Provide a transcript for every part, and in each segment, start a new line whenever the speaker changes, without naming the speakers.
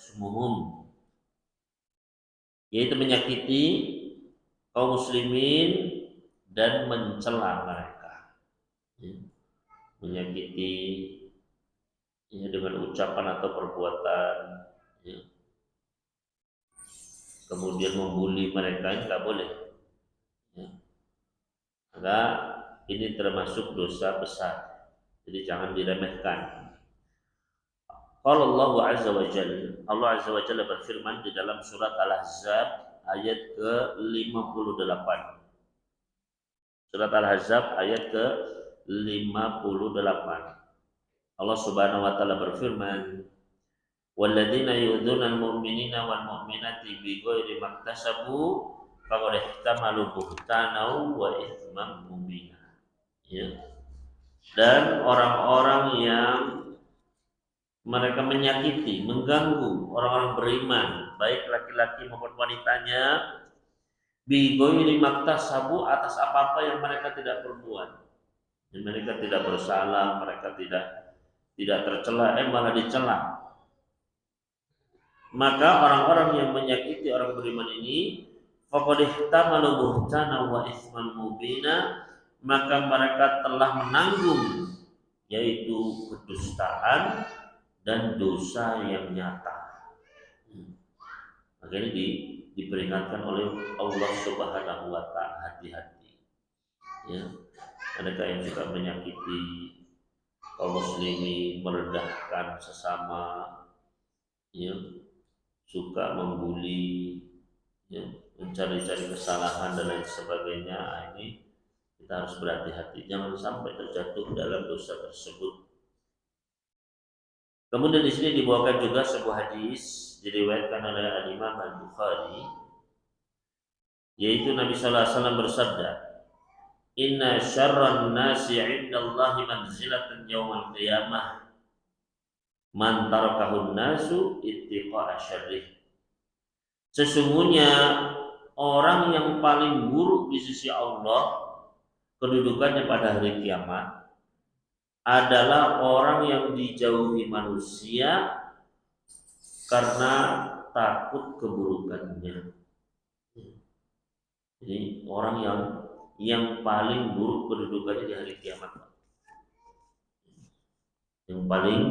syumuhum, yaitu menyakiti kaum muslimin dan mencela mereka, ya. Menyakiti, ya, dengan ucapan atau perbuatan, ya. Kemudian membuli mereka ini nggak boleh, ya. Maka ini termasuk dosa besar, jadi jangan diremehkan. Qala Allah Azza wa Jalla, Allah Azza wa Jalla berfirman di dalam surat Al-Ahzab ayat ke-58. Surat Al-Ahzab ayat ke-58. Allah Subhanahu wa taala berfirman, "Walladzina yu'dzuna al-mu'minina wal mu'minati bighairi maktasabu faqad ihtamalu buhtanan wa itsman mubina." Ya. Dan orang-orang yang mereka menyakiti, mengganggu orang-orang beriman, baik laki-laki maupun wanitanya, bighairi maktasabu, atas apa-apa yang mereka tidak perbuat. Yang mereka tidak bersalah, mereka tidak tercela, malah dicela. Maka orang-orang yang menyakiti orang beriman ini, faqad ihtamalu buhtanan wa itsman mubina, maka mereka telah menanggung yaitu kedustaan dan dosa yang nyata. Maka ini diperingatkan oleh Allah Subhanahu wa taala, hati-hati. Ya, mereka yang suka menyakiti kaum muslimin, merendahkan sesama, ya, suka membuli, ya, mencari-cari kesalahan dan lain sebagainya. Ini kita harus berhati-hati, jangan sampai terjatuh dalam dosa tersebut. Kemudian di sini dibawakan juga sebuah hadis diriwayatkan oleh Al-Imam Al-Bukhari, yaitu Nabi sallallahu alaihi wasallam bersabda, "Inna syarran nasi 'indallahi manzilatan yaumal qiyamah man tarakahun nasu ittiqa'a syarrih." Sesungguhnya orang yang paling buruk di sisi Allah kedudukannya pada hari kiamat adalah orang yang dijauhi manusia karena takut keburukannya. Jadi orang yang paling buruk kedudukannya di hari kiamat, yang paling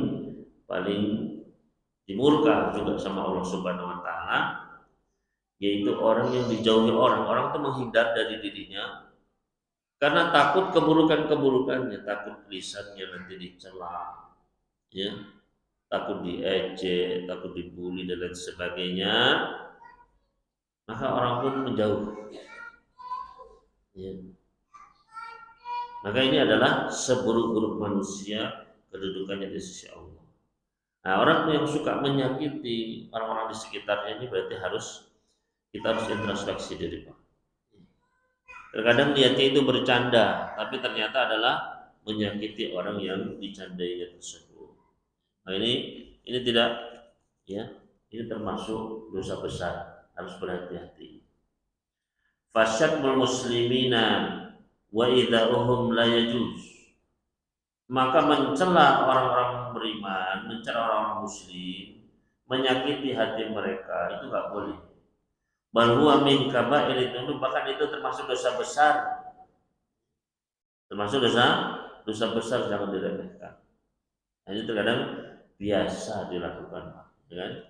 dimurka juga sama Allah Subhanahu wa taala, yaitu orang yang dijauhi orang itu menghindar dari dirinya karena takut keburukannya, takut lisannya nanti dicela, ya, takut diejek, takut dibully dan lain sebagainya, maka orang pun menjauh. Ya. Maka ini adalah seburuk-buruk manusia kedudukannya di sisi Allah. Nah, orang yang suka menyakiti orang-orang di sekitarnya ini berarti kita harus introspeksi diri, Pak. Terkadang niatnya itu bercanda, tapi ternyata adalah menyakiti orang yang dicandainya tersebut. Nah, ini tidak, ya, ini termasuk dosa besar, harus berhati-hati. Fasyatmul muslimina wa idza'uhum la yajuz. Maka mencela orang-orang beriman, mencela orang muslim, menyakiti hati mereka itu enggak boleh. Bal huwa min kaba'ir dzunub, bahkan itu termasuk dosa besar. Termasuk dosa besar, jangan diremehkan. Ini terkadang biasa dilakukan, dengan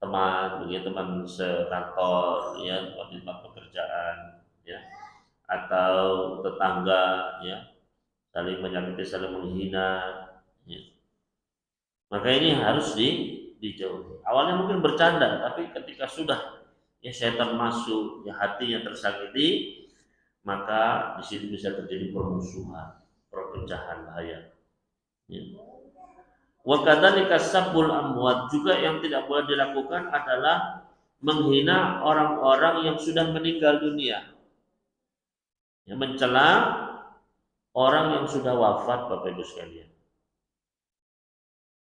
teman, begitu, teman sekantor, ya, di tempat pekerjaan, ya, atau tetangga, ya, saling menyakiti, saling menghina, ya. Maka ini harus dijauhi. Awalnya mungkin bercanda, tapi ketika sudah, ya, setan masuk, ya, hatinya tersakiti, maka di situ bisa terjadi permusuhan, perpecahan, bahaya. Ya. Wa kadzalika sabbul amwat, juga yang tidak boleh dilakukan adalah menghina orang-orang yang sudah meninggal dunia. Ya, mencela orang yang sudah wafat, Bapak Ibu sekalian.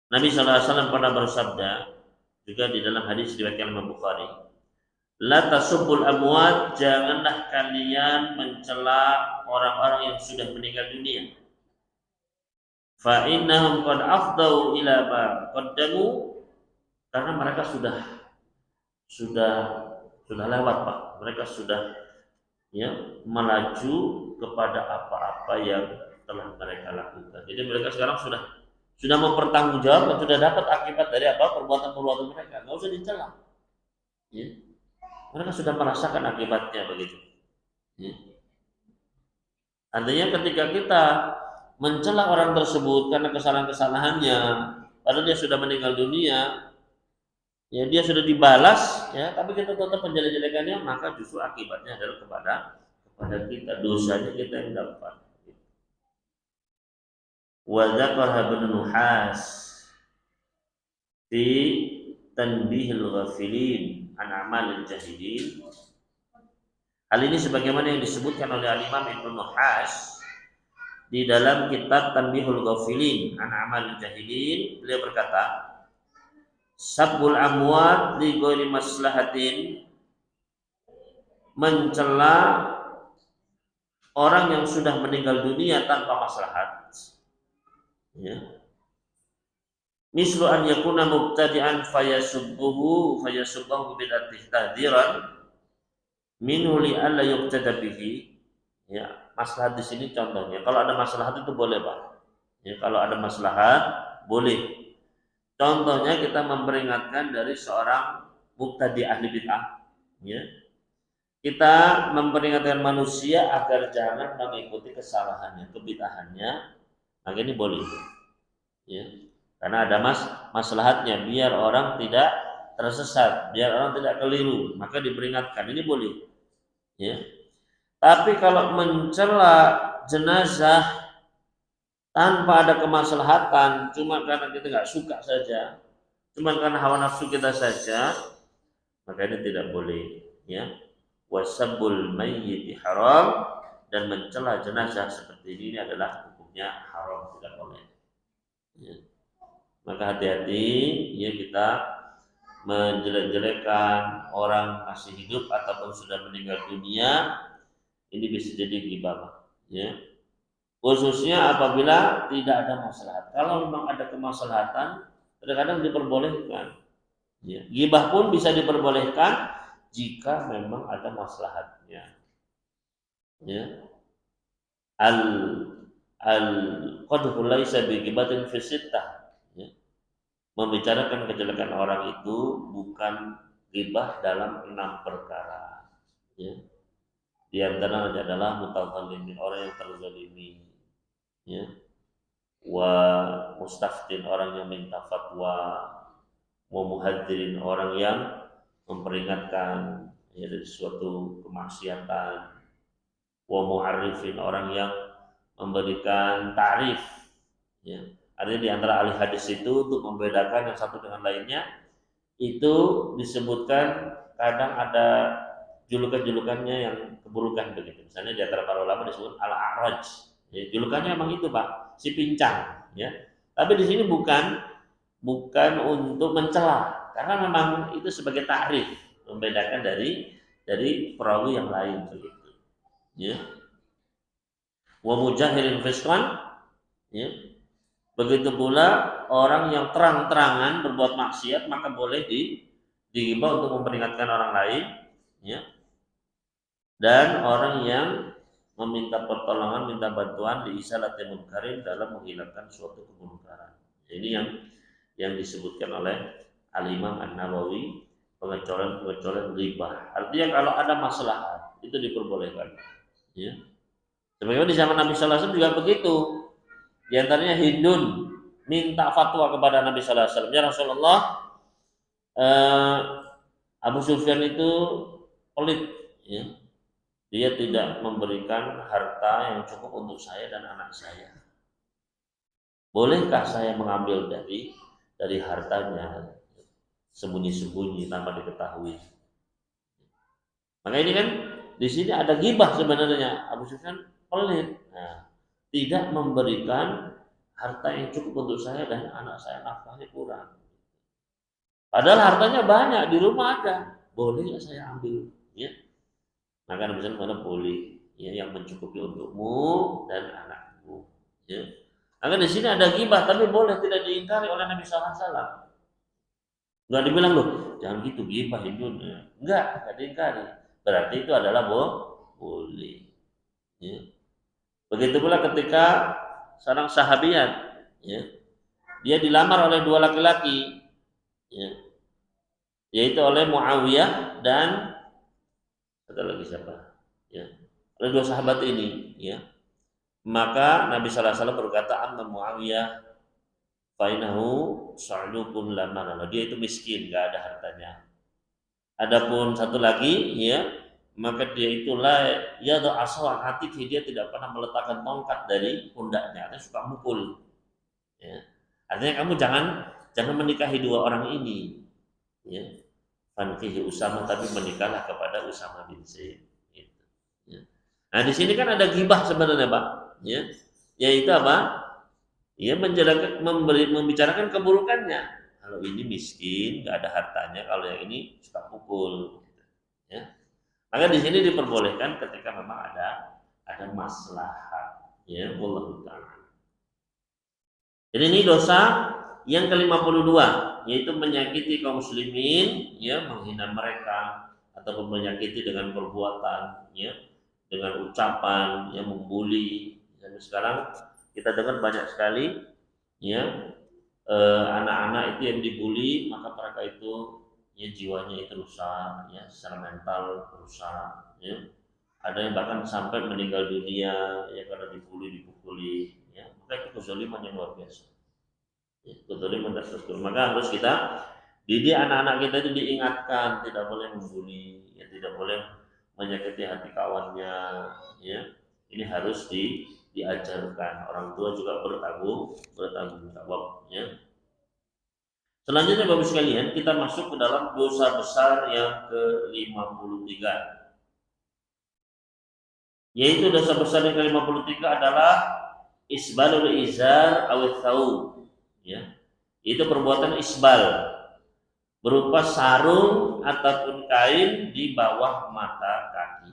Nabi sallallahu alaihi wasallam pernah bersabda juga di dalam hadis riwayat Imam Bukhari, "La tasubbul amwat", janganlah kalian mencela orang-orang yang sudah meninggal dunia. fa innahum qad afdau ila ma qaddamu, karena mereka sudah sudah lewat Pak. Mereka sudah ya melaju kepada apa-apa yang telah mereka lakukan. Jadi mereka sekarang sudah mempertanggungjawabkan, sudah dapat akibat dari apa perbuatan-perbuatan mereka. Nggak usah dicela. Ya. Mereka sudah merasakan akibatnya begitu. Ya. Artinya ketika kita mencela orang tersebut karena kesalahan-kesalahannya, padahal dia sudah meninggal dunia, ya dia sudah dibalas, ya, tapi kita tetap menjelek-jelekannya, maka justru akibatnya adalah kepada kita, dosanya kita yang dapat. Wa dzakara Ibnu Nuhas fi tanbihil ghafilin an amalil jahilin. Hal ini sebagaimana yang disebutkan oleh Al-Imam Ibnu Nuhas di dalam kitab Tanbihul Ghafilin an Amalil Jahilin. Beliau berkata, sabbul amwat li ghairi maslahatin, mencela orang yang sudah meninggal dunia tanpa maslahat, ya. Mislu an yakuna mubtadi'an fayasubbuhu bid'atihi tahdiran minhu li alla yuqtada bihi. Ya, maslahat di sini contohnya. Kalau ada maslahat itu boleh, Pak. Ya, kalau ada maslahat boleh. Contohnya kita memperingatkan dari seorang mubtadi ahli bid'ah, ya. Kita memperingatkan manusia agar jangan mengikuti kesalahannya, kebid'ahannya, maka ini boleh. Ya. Karena ada maslahatnya biar orang tidak tersesat, biar orang tidak keliru, maka diperingatkan. Ini boleh. Ya. Tapi kalau mencela jenazah tanpa ada kemaslahatan, cuma karena kita nggak suka saja, cuma karena hawa nafsu kita saja, maka ini tidak boleh. Ya. Wasabbul mayyiti haram, dan mencela jenazah seperti ini adalah hukumnya haram, tidak boleh. Ya. Maka hati-hati ya kita menjelek-jelekan orang masih hidup ataupun sudah meninggal dunia, ini bisa jadi ghibah, ya. Khususnya apabila tidak ada maslahat. Kalau memang ada kemaslahatan, kadang-kadang diperbolehkan. Ya. Ghibah pun bisa diperbolehkan jika memang ada maslahatnya. Ya. Qadhu laisa bi ghibatin fi sittah. Membicarakan kejelekan orang itu bukan ghibah dalam 6 perkara. Ya. Di antaranya adalah mutadzalimin, orang yang terzalimi, ya. Wa mustaftin, orang yang minta fatwa. Wa muhadzirin, orang yang memperingatkan ya dari suatu kemaksiatan. Wa mu'arrifin, orang yang memberikan tarif, ya. Artinya di antara ahli hadis itu untuk membedakan yang satu dengan lainnya itu disebutkan kadang ada julukan-julukannya yang keburukan begitu. Misalnya di antara para ulama disebut al-a'raj. Ya, julukannya memang itu Pak, si pincang. Ya. Tapi di sini bukan untuk mencela, karena memang itu sebagai takrif, membedakan dari perawi yang lain begitu. Ya. Wa mujahilin fisqan, ya. Begitu pula orang yang terang-terangan berbuat maksiat, maka boleh dihimbau untuk memperingatkan orang lain, ya. Dan orang yang meminta pertolongan, minta bantuan di isalatil munkarin, dalam menghilangkan suatu kemungkaran. Ini yang disebutkan oleh Al-Imam An-Nawawi, pengecualian ghibah. Artinya kalau ada masalah itu diperbolehkan. Ya. Sebagaimana di zaman Nabi Sallallahu Alaihi Wasallam juga begitu. Di antaranya Hindun minta fatwa kepada Nabi Sallallahu Alaihi Wasallam. Ya Rasulullah, Abu Sufyan itu pelit, ya. Dia tidak memberikan harta yang cukup untuk saya dan anak saya. Bolehkah saya mengambil dari hartanya sembunyi-sembunyi tanpa diketahui? Maka ini kan di sini ada ghibah sebenarnya. Abu Sufyan pelit. Nah, tidak memberikan harta yang cukup untuk saya dan anak saya, nafkahnya kurang. Padahal hartanya banyak, di rumah ada. Boleh nggak saya ambil? Ya. Maka Nabi SAW boleh, ya, yang mencukupi untukmu dan anakmu. Ya. Maka di sini ada ghibah, tapi boleh tidak diingkari oleh Nabi Sallallahu Alaihi Wasallam. Enggak dibilang loh, jangan gitu ghibah itu. Enggak diingkari. Berarti itu adalah boleh. Ya. Begitu pula ketika seorang sahabiat, ya, dia dilamar oleh dua laki-laki, ya, yaitu oleh Muawiyah dan ada lagi siapa? Ya, oleh dua sahabat ini, ya. Maka Nabi Sallallahu Alaihi Wasallam berkata, "Amma Muawiyah fainahu sa'lukun lama." Dia itu miskin, nggak ada hartanya. Adapun satu lagi, ya, maka dia itulah ya do asal hati dia tidak pernah meletakkan tongkat dari pundaknya, dia suka mukul. Ya. Artinya kamu jangan menikahi dua orang ini. Ya. Fankihi Usama, tapi menikahlah kepada Usama bin Zaid. Gitu. Ya. Nah di sini kan ada ghibah sebenarnya, Pak. Ya. Yaitu apa? Ya membicarakan keburukannya. Kalau ini miskin, nggak ada hartanya. Kalau yang ini suka pukul. Gitu. Ya. Maka di sini diperbolehkan ketika memang ada maslahat. Ya, wallahu ta'ala. Jadi ini dosa yang ke-52, yaitu menyakiti kaum muslimin, ya, menghina mereka ataupun menyakiti dengan perbuatan, ya, dengan ucapan, yang membuli. Dan sekarang kita dengar banyak sekali, ya, anak-anak itu yang dibully, maka mereka itu ya jiwanya itu rusak, ya, secara mental rusak, ya. Ada yang bahkan sampai meninggal dunia, ya, karena dibully, dipukuli, ya. Maka itu kezaliman yang luar biasa. Kezaliman dan tersebut. Maka harus kita didik anak-anak kita itu diingatkan tidak boleh membuli, ya, tidak boleh menyakiti hati kawannya, ya. Ini harus diajarkan. Orang tua juga bertanggung jawab, ya. Selanjutnya Bapak sekalian, kita masuk ke dalam dosa besar yang ke-53. Yaitu dosa besar yang ke-53 adalah isbalul izar awit thawb, ya. Itu perbuatan isbal, berupa sarung ataupun kain di bawah mata kaki,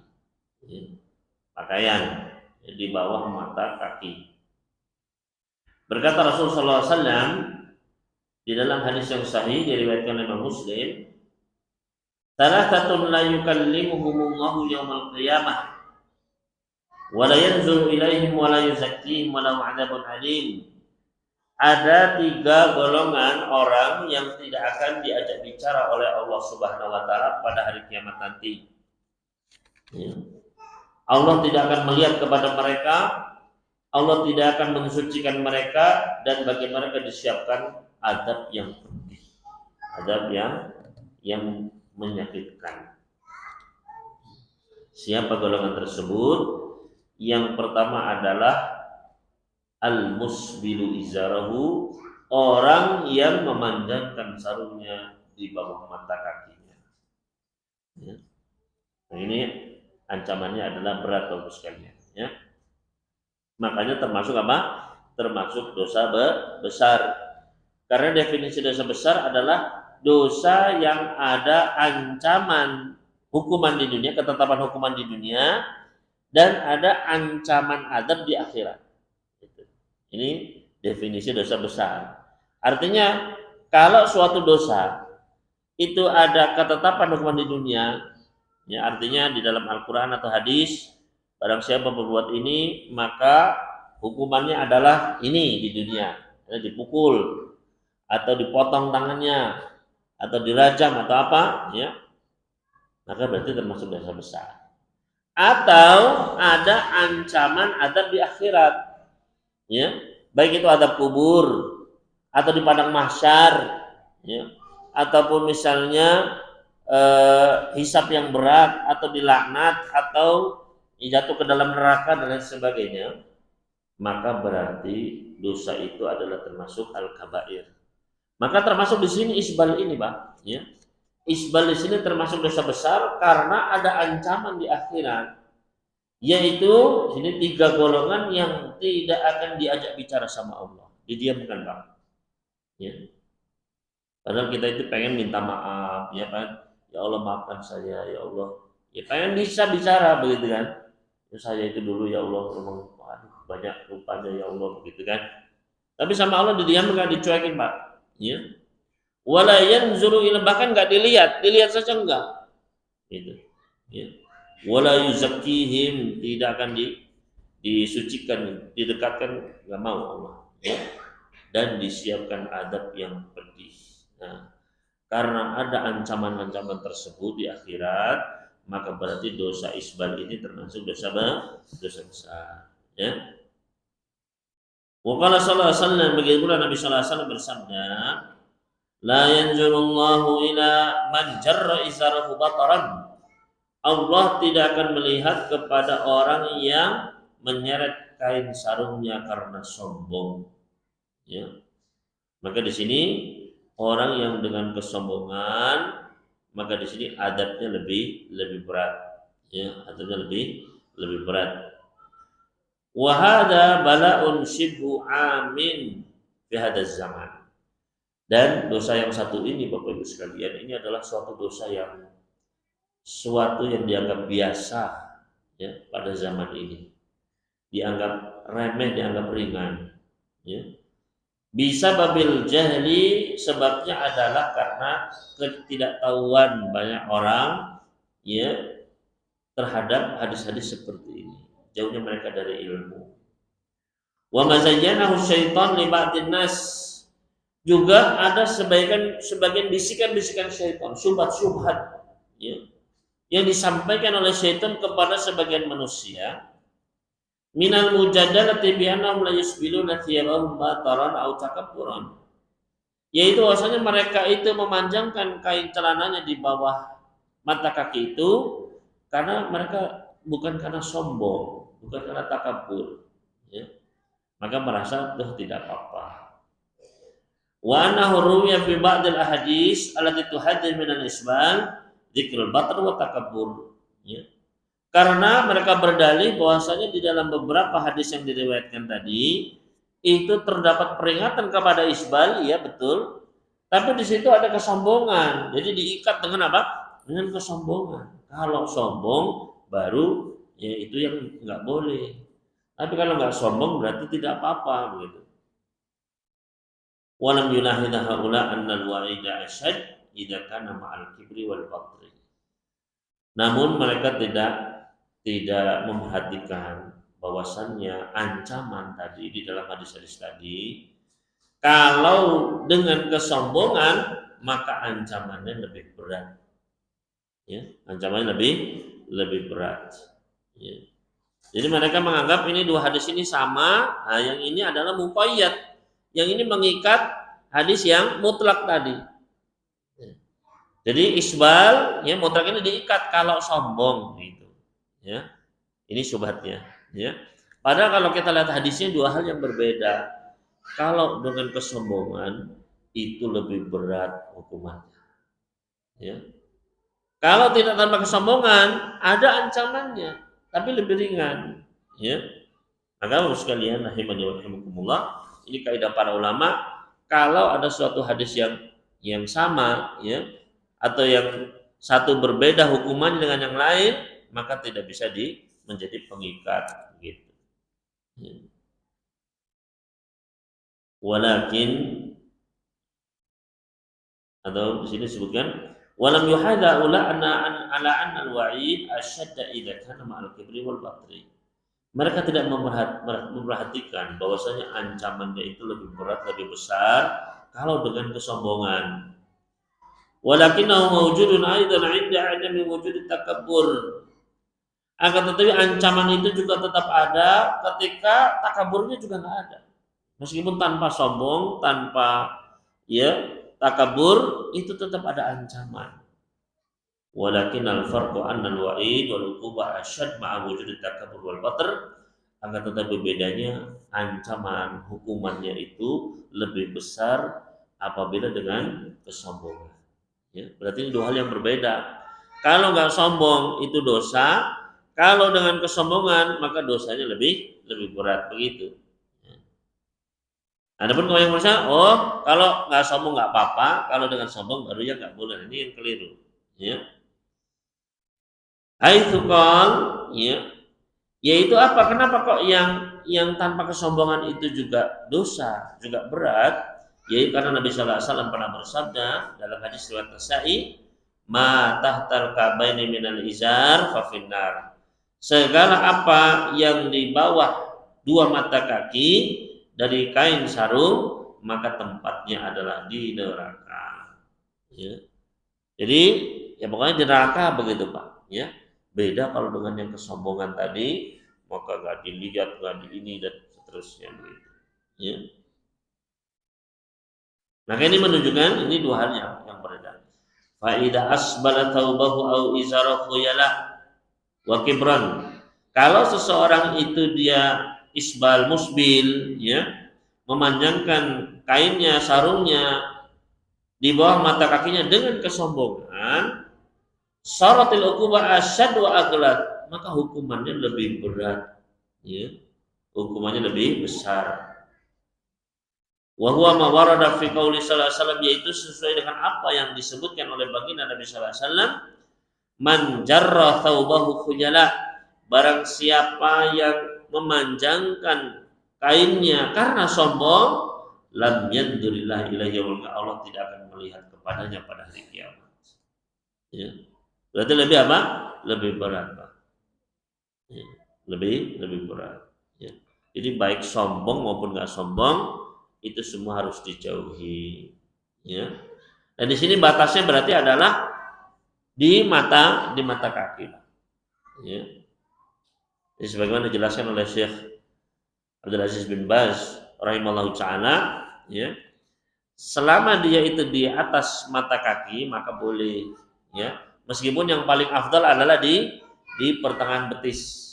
ya. Pakaian di bawah mata kaki. Berkata Rasulullah SAW di dalam hadis yang sahih diriwayatkan oleh Imam Muslim, "Thalathatun la yukallimuhumullahu yaumal qiyamah wa la yanzuru ilaihim wa la yuzakkihim wa lahum 'adzabun alim." Ada tiga golongan orang yang tidak akan diajak bicara oleh Allah Subhanahu wa taala pada hari kiamat nanti. Ya. Allah tidak akan melihat kepada mereka, Allah tidak akan mensucikan mereka, dan bagi mereka disiapkan adab yang pedih, adab yang menyakitkan. Siapa golongan tersebut? Yang pertama adalah al-musbilu izarahu, orang yang memanjangkan sarungnya di bawah mata kakinya. Ya. Nah, ini ancamannya adalah berat Bapak sekalian, ya. Makanya termasuk apa? Termasuk dosa besar. Karena definisi dosa besar adalah dosa yang ada ancaman hukuman di dunia, ketetapan hukuman di dunia, dan ada ancaman adab di akhirat. Ini definisi dosa besar. Artinya kalau suatu dosa itu ada ketetapan hukuman di dunia, ya, artinya di dalam Al-Quran atau hadis, barang siapa berbuat ini maka hukumannya adalah ini di dunia, ya, dipukul atau dipotong tangannya atau dirajam atau apa, ya, maka berarti termasuk dosa besar. Atau ada ancaman adab di akhirat, ya, baik itu adab kubur atau di padang mahsyar, ya, ataupun misalnya hisab yang berat atau dilaknat atau jatuh ke dalam neraka dan lain sebagainya, maka berarti dosa itu adalah termasuk al-kabair. Maka termasuk di sini isbal ini, Pak, ya. Isbal di sini termasuk dosa besar karena ada ancaman di akhirat, yaitu sini tiga golongan yang tidak akan diajak bicara sama Allah, didiamkan, Pak, ya. Padahal kita itu pengen minta maaf, ya kan, ya Allah maafkan saya, ya Allah, ya pengen bisa bicara begitu kan, ya, saya itu dulu ya Allah memang aduh banyak lupanya ya Allah begitu kan, Tapi sama Allah didiamkan, dicuekin Pak. Ya. Wala yanzuru ila, bahkan nggak dilihat saja enggak. Gitu. Ya. Wala yuzakkihim, tidak akan disucikan, didekatkan, nggak mau Allah. Ya. Dan disiapkan adab yang pedih. Nah, karena ada ancaman-ancaman tersebut di akhirat, maka berarti dosa isbal ini termasuk dosa besar. Ya. Waqala sallallahu alaihi wasallam, begitu pula Nabi sallallahu alaihi wasallam bersabda, la yanzurullahu ila man jarra izarahu bataran. Allah tidak akan melihat kepada orang yang menyeret kain sarungnya karena sombong. Ya. Maka di sini orang yang dengan kesombongan, maka di sini adabnya lebih berat. Ya, adabnya lebih berat. Wa hadza bala'un shibhu amin fi hadzal zaman. Dan dosa yang satu ini Bapak Ibu sekalian, ini adalah suatu dosa yang dianggap biasa ya pada zaman ini. Dianggap remeh, dianggap ringan. Ya. Bisa babil jahli, sebabnya adalah karena ketidaktahuan banyak orang ya terhadap hadis-hadis seperti ini. Jauhnya mereka dari ilmu. Wa mazayyanahu syaitan li ba'din nas. Juga ada sebagian bisikan-bisikan syaitan, syubhat-syubhat ya, yang disampaikan oleh syaitan kepada sebagian manusia. Minal mujadalati bi annahum la yusbiluna thiyabahum bataran aw takabburan. Yaitu bahwasanya mereka itu memanjangkan kain celananya di bawah mata kaki itu karena mereka bukan karena sombong, bukan karena takabur, ya. Maka merasa tidak apa-apa. Wa annahu ruwiya fi ba'dil ahadits allati tuhadzir min al-isbal dzikrul batar wa takabbur, ya. Karena mereka berdalih bahwasanya di dalam beberapa hadis yang diriwayatkan tadi itu terdapat peringatan kepada isbal, ya betul. Tapi di situ ada kesombongan. Jadi diikat dengan apa? Dengan kesombongan. Kalau sombong baru ya itu yang nggak boleh. Tapi kalau nggak sombong berarti tidak apa-apa begitu. Walam yunahidha haula annal wa'ida asyad idza kana ma'al kibri wal batri. Namun mereka tidak memperhatikan bahwasannya ancaman tadi di dalam hadis-hadis tadi, kalau dengan kesombongan maka ancamannya lebih berat. Ya, ancamannya lebih berat. Ya. Jadi mereka menganggap ini dua hadis ini sama, nah, yang ini adalah muqayyad, yang ini mengikat hadis yang mutlak tadi. Ya. Jadi isbal, ya mutlak ini diikat kalau sombong gitu. Ya, ini syubhatnya. Ya, padahal kalau kita lihat hadisnya dua hal yang berbeda. Kalau dengan kesombongan itu lebih berat hukumannya. Ya. Kalau tidak tanpa kesombongan ada ancamannya, tapi lebih ringan. Ya, maka sekalian rahimani wa rahimakumullah, ini kaidah para ulama. Kalau ada suatu hadis yang sama, ya, atau yang satu berbeda hukumannya dengan yang lain, maka tidak bisa menjadi pengikat gitu. Walakin, atau di sini disebutkan walam yuhadza ula anna ala anna al-wa'id asyadda idza kana ma'al kibri wal batri. Mereka tidak memperhatikan bahwasanya ancamannya itu lebih berat, lebih besar kalau dengan kesombongan. Walakinahu mawjudun aidan 'inda 'adami wujud takabbur. Akan tetapi ancaman itu juga tetap ada ketika takaburnya juga nggak ada. Meskipun tanpa sombong, tanpa ya takabur, itu tetap ada ancaman. Walakin al-farqu anna al-wa'id wal 'uqubah asyad ma'a wujud takabur wal batr. Akan tetapi bedanya ancaman hukumannya itu lebih besar apabila dengan kesombongan. Ya, berarti ini dua hal yang berbeda. Kalau nggak sombong itu dosa, kalau dengan kesombongan maka dosanya lebih berat begitu. Adapun kalau yang merasa, kalau nggak sombong nggak apa-apa, kalau dengan sombong baru ya nggak boleh. Ini yang keliru. Ya. Haitsu qal, ya, Yaitu apa? Kenapa kok yang tanpa kesombongan itu juga dosa, juga berat? Yaitu karena Nabi sallallahu alaihi wasallam pernah bersabda dalam hadis riwayat Nasa'i, "Ma tahtal kabaini minal izar fa finnar." Segala apa yang di bawah dua mata kaki dari kain sarung, maka tempatnya adalah di neraka. Ya. Jadi ya pokoknya di neraka begitu Pak. Ya. Beda kalau dengan yang kesombongan tadi, maka gak dilihat, gak di ini dan seterusnya begitu. Ya. Maka ini menunjukkan ini dua hal yang berbeda. Faida asbala taubahu au izarahu yala wa kibran. Kalau seseorang itu dia isbal musbil, ya, memanjangkan kainnya, sarungnya di bawah mata kakinya dengan kesombongan, syaratil uqubah asyad wa aghlad, maka hukumannya lebih berat, ya. Hukumannya lebih besar. Wa huwa ma warada fi qouli sallallahu alaihi wasallam, yaitu sesuai dengan apa yang disebutkan oleh baginda Nabi sallallahu alaihi wasallam, man jarra thawbahu khuyala, barang siapa yang memanjangkan kainnya karena sombong, lam yandurillah ilaihi, Allah tidak akan melihat kepadanya pada hari kiamat. Ya. Berarti lebih apa? Lebih berat, Pak. Ya. Lebih berat. Ya. Jadi baik sombong maupun nggak sombong itu semua harus dijauhi. Ya. Dan di sini batasnya berarti adalah di mata kaki. Ya. Jadi sebagaimana dijelaskan oleh Syekh Abdul Aziz bin Baz rahimallahu taala, ya. Selama dia itu di atas mata kaki maka boleh, ya. Meskipun yang paling afdal adalah di pertengahan betis.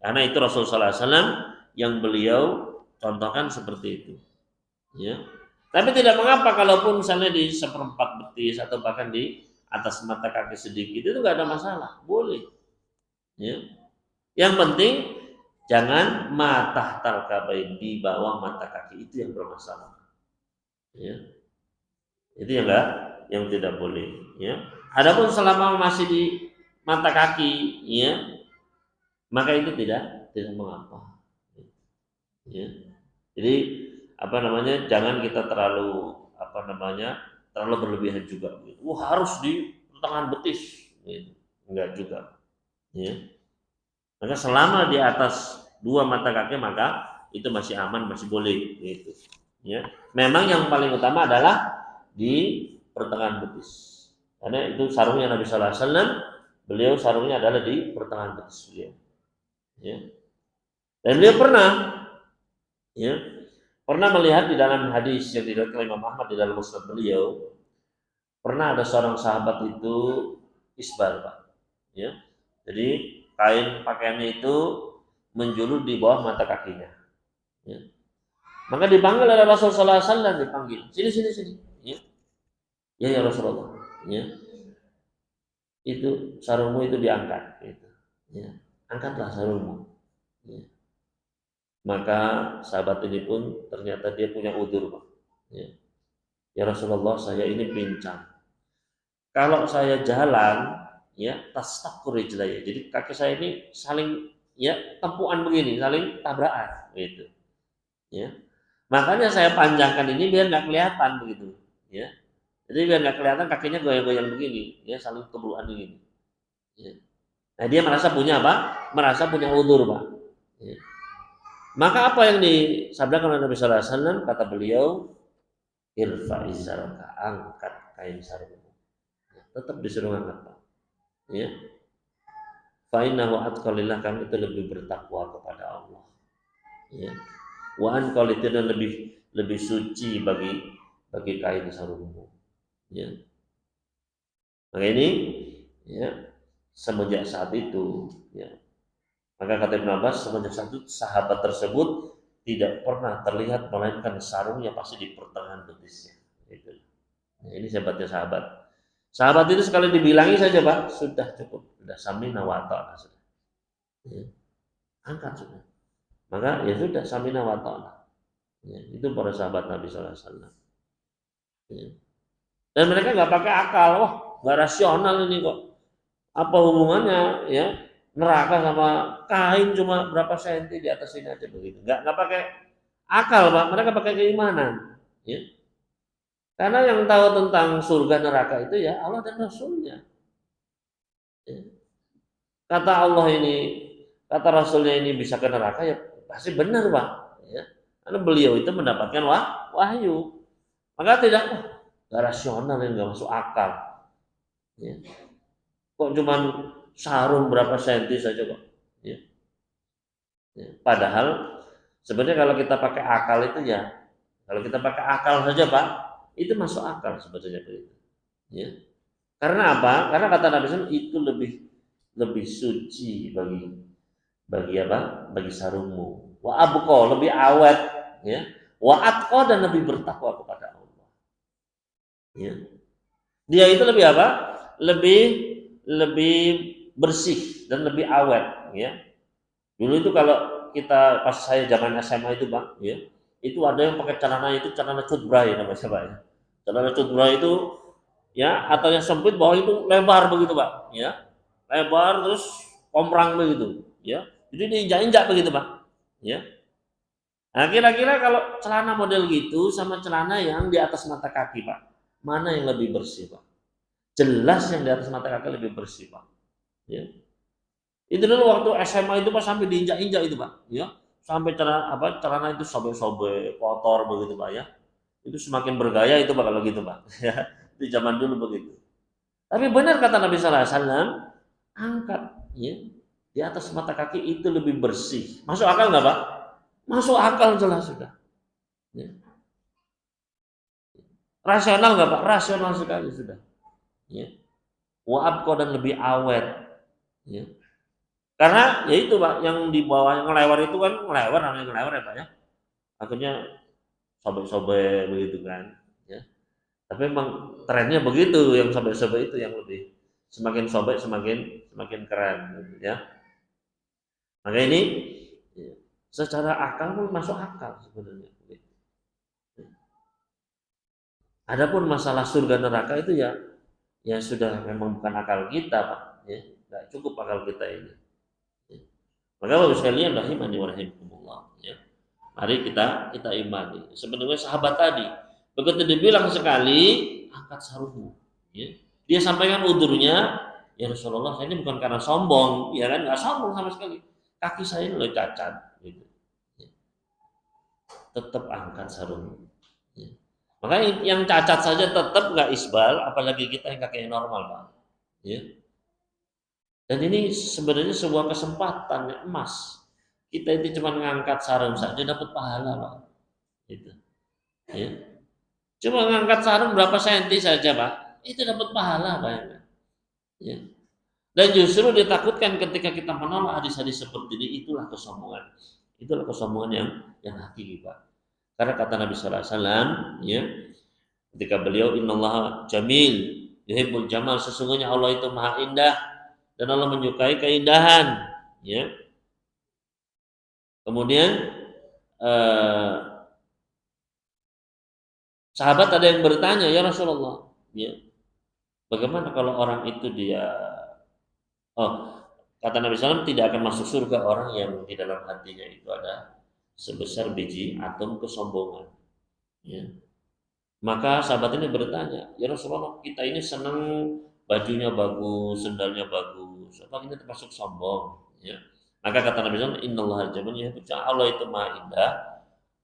Karena itu Rasulullah SAW yang beliau contohkan seperti itu. Ya. Tapi tidak mengapa kalaupun misalnya di seperempat betis atau bahkan di atas mata kaki sedikit, itu nggak ada masalah, boleh. Ya. Yang penting jangan mata talkabain, di bawah mata kaki, itu yang bermasalah. Ya. Itu yang tidak boleh. Ya. Adapun selama masih di mata kaki, ya, maka itu tidak mengapa. Ya. Jadi apa namanya, jangan kita terlalu terlalu berlebihan juga. Harus di pertengahan betis, gitu. Enggak juga. Ya. Maka selama di atas dua mata kaki maka itu masih aman, masih boleh, gitu. Ya. Memang yang paling utama adalah di pertengahan betis. Karena itu sarungnya Nabi Sallallahu Alaihi Wasallam, beliau sarungnya adalah di pertengahan betis beliau. Ya. Dan beliau pernah melihat di dalam hadis yang diriwayatkan oleh Imam Ahmad di dalam musnad beliau, pernah ada seorang sahabat itu isbal, Pak. Ya. Jadi kain pakaiannya itu menjulur di bawah mata kakinya. Ya. Maka dipanggil oleh Rasulullah SAW, dipanggil, sini. Ya Rasulullah. Ya. Itu sarungmu itu diangkat. Gitu. Ya. Angkatlah sarungmu. Ya. Maka sahabat ini pun ternyata dia punya udzur, Pak. Ya Rasulullah, saya ini pincang. Kalau saya jalan, ya tastakur rijlaya. Jadi kaki saya ini saling ya tempuan begini, saling tabrakan, gitu. Ya. Makanya saya panjangkan ini biar nggak kelihatan begitu. Ya. Jadi biar nggak kelihatan kakinya goyang-goyang begini, ya saling tempuan begini. Ya. Nah dia merasa punya apa? Merasa punya udzur, Pak. Ya. Maka apa yang disabdakan oleh Nabi Sallallahu Alaihi Wasallam, kata beliau, irfa izaraka, angkat kain sarungmu. Ya, tetap disuruh angkat, Pak. Ya. Fa innahu atqalillah, kan itu lebih bertakwa kepada Allah. Ya. Wa an itu dan lebih suci bagi kain sarungmu. Ya. Maka ini ya semenjak saat itu, ya. Maka kata Ibn Abbas, semenjak saat itu sahabat tersebut tidak pernah terlihat melainkan sarungnya pasti di pertengahan betisnya. Gitu. Nah, ini hebatnya sahabat. Sahabat itu sekali dibilangi saja, Pak, sudah cukup, sudah samina wa ta'na sudah. Ya. Angkat sudah. Maka ya sudah samina wa ta'na. Ya, itu para sahabat Nabi Sallallahu Alaihi Wasallam. Ya. Dan mereka nggak pakai akal, wah nggak rasional ini kok. Apa hubungannya, ya? neraka sama kain cuma berapa senti di atas ini aja begitu. Nggak pakai akal, Pak. Mereka pakai keimanan. Ya. Karena yang tahu tentang surga neraka itu ya Allah dan Rasulnya. Ya. Kata Allah ini, kata Rasulnya ini bisa ke neraka ya pasti benar, Pak. Ya. Karena beliau itu mendapatkan wahyu. Maka tidak, nggak rasional yang nggak masuk akal. Ya. Kok cuman sarung berapa senti saja kok. Ya. Ya. Padahal sebenarnya kalau kita pakai akal itu ya, kalau kita pakai akal saja Pak, itu masuk akal sebetulnya begitu. Ya. Karena apa? Karena kata Nabi SAW itu lebih lebih suci bagi apa? Bagi sarungmu. Wa abqa lebih awet, ya. Wa atqa dan lebih bertakwa kepada Allah. Ya. Dia itu lebih apa? Lebih lebih bersih dan lebih awet, ya. Dulu itu kalau kita pas saya zaman SMA itu, Bang, ya, itu ada yang pakai celana itu celana cutbray namanya, Pak, ya. Celana cutbray itu ya atasnya sempit, bawah itu lebar begitu, Pak, ya. Lebar terus komprang begitu, ya. Jadi diinjak-injak begitu, Pak. Ya. Nah, kira-kira kalau celana model gitu sama celana yang di atas mata kaki, Pak, mana yang lebih bersih, Pak? Jelas yang di atas mata kaki lebih bersih, Pak. Ya. Itu dulu waktu SMA itu Pak sampai diinjak-injak itu Pak, ya. Sampai celana itu sobek-sobek, kotor begitu Pak ya. Itu semakin bergaya itu Pak kalau gitu Pak. Ya. Di zaman dulu begitu. Tapi benar kata Nabi sallallahu alaihi wasallam, angkat ya di atas mata kaki itu lebih bersih. Masuk akal nggak Pak? Masuk akal jelas sudah. Ya. Rasional nggak Pak? Rasional sekali sudah. Ya. Wa dan lebih awet. Ya. Karena ya itu Pak, yang di bawah yang ngelewar itu kan ngelewar namanya ngelewar ya Pak ya. Akhirnya sobek-sobek begitu kan. Ya. Tapi memang trennya begitu, yang sobek-sobek itu yang lebih semakin sobek semakin semakin keren gitu ya. Maka ini ya, secara akal pun masuk akal sebenarnya. Adapun masalah surga neraka itu ya ya sudah memang bukan akal kita Pak ya. Nggak cukup akal kita ini. Ya. Maka Bapak sekalian rahimani wa rahimakumullah ya. Mari kita imani. Sebenarnya sahabat tadi begitu dibilang sekali angkat sarungmu, ya. Dia sampaikan udurnya, ya Rasulullah saya ini bukan karena sombong, ya kan nggak sombong sama sekali. Kaki saya ini loh cacat, gitu. Ya. Tetap angkat sarungmu. Ya. Makanya yang cacat saja tetap nggak isbal, apalagi kita yang kakinya normal, Pak. Ya. Dan ini sebenarnya sebuah kesempatan yang emas. Kita itu cuma ngangkat sarung saja dapat pahala, Pak. Gitu. Ya. Cuma ngangkat sarung berapa senti saja, Pak. Itu dapat pahala, Pak. Ya. Dan justru ditakutkan ketika kita menolak hadis-hadis seperti ini, itulah kesombongan. Itulah kesombongan yang hakiki, Pak. Karena kata Nabi sallallahu alaihi wasallam, ya, ketika beliau innallaha jamil, yuhibbul jamal, sesungguhnya Allah itu maha indah dan Allah menyukai keindahan, ya. Kemudian eh, sahabat ada yang bertanya, ya Rasulullah, ya, bagaimana kalau orang itu dia oh, kata Nabi SAW tidak akan masuk surga orang yang di dalam hatinya itu ada sebesar biji atom kesombongan. Ya. Maka sahabat ini bertanya, ya Rasulullah kita ini senang bajunya bagus, sendalnya bagus, apa ini termasuk sombong? Ya. Maka kata Nabi SAW, Innallaha jamil ya, Allah itu maha indah,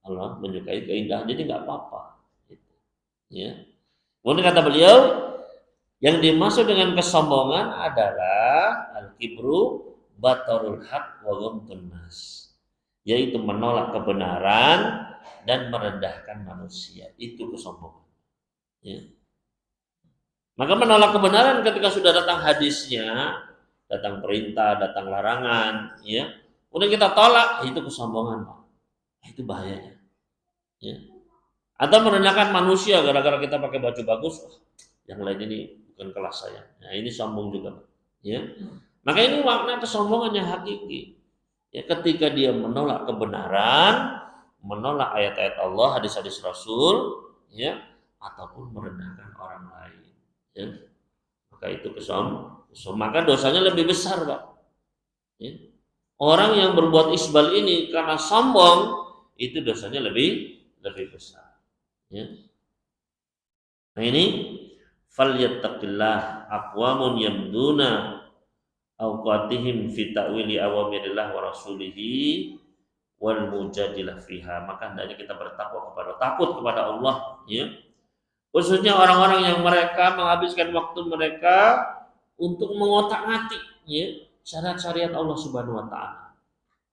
Allah menyukai keindahan, jadi nggak apa-apa. Gitu. Ya. Kemudian kata beliau, yang dimaksud dengan kesombongan adalah al-kibru batarul haq wa ghamtun nas, yaitu menolak kebenaran dan merendahkan manusia. Itu kesombongan. Ya. Maka menolak kebenaran ketika sudah datang hadisnya, datang perintah, datang larangan, ya. Kemudian kita tolak, itu kesombongan, Pak. Itu bahayanya. Ya. Atau merendahkan manusia gara-gara kita pakai baju bagus, yang lain ini bukan kelas saya. Nah, ini sombong juga, ya. Maka ini makna kesombongan yang hakiki. Ya, ketika dia menolak kebenaran, menolak ayat-ayat Allah, hadis-hadis Rasul, ya, ataupun merendahkan orang lain, ya. Maka itu maka dosanya lebih besar, Pak. Ya. Orang yang berbuat isbal ini karena sombong itu dosanya lebih besar. Ya. Nah ini falyattaqillah aqwamun yamduna awqatihim fi ta'wili awamirillah wa rasulihi wal mujadilah fiha. Maka hendaknya kita takut kepada Allah, ya. Khususnya orang-orang yang mereka menghabiskan waktu mereka untuk mengotak-atik, ya, syariat-syariat Allah Subhanahu wa taala.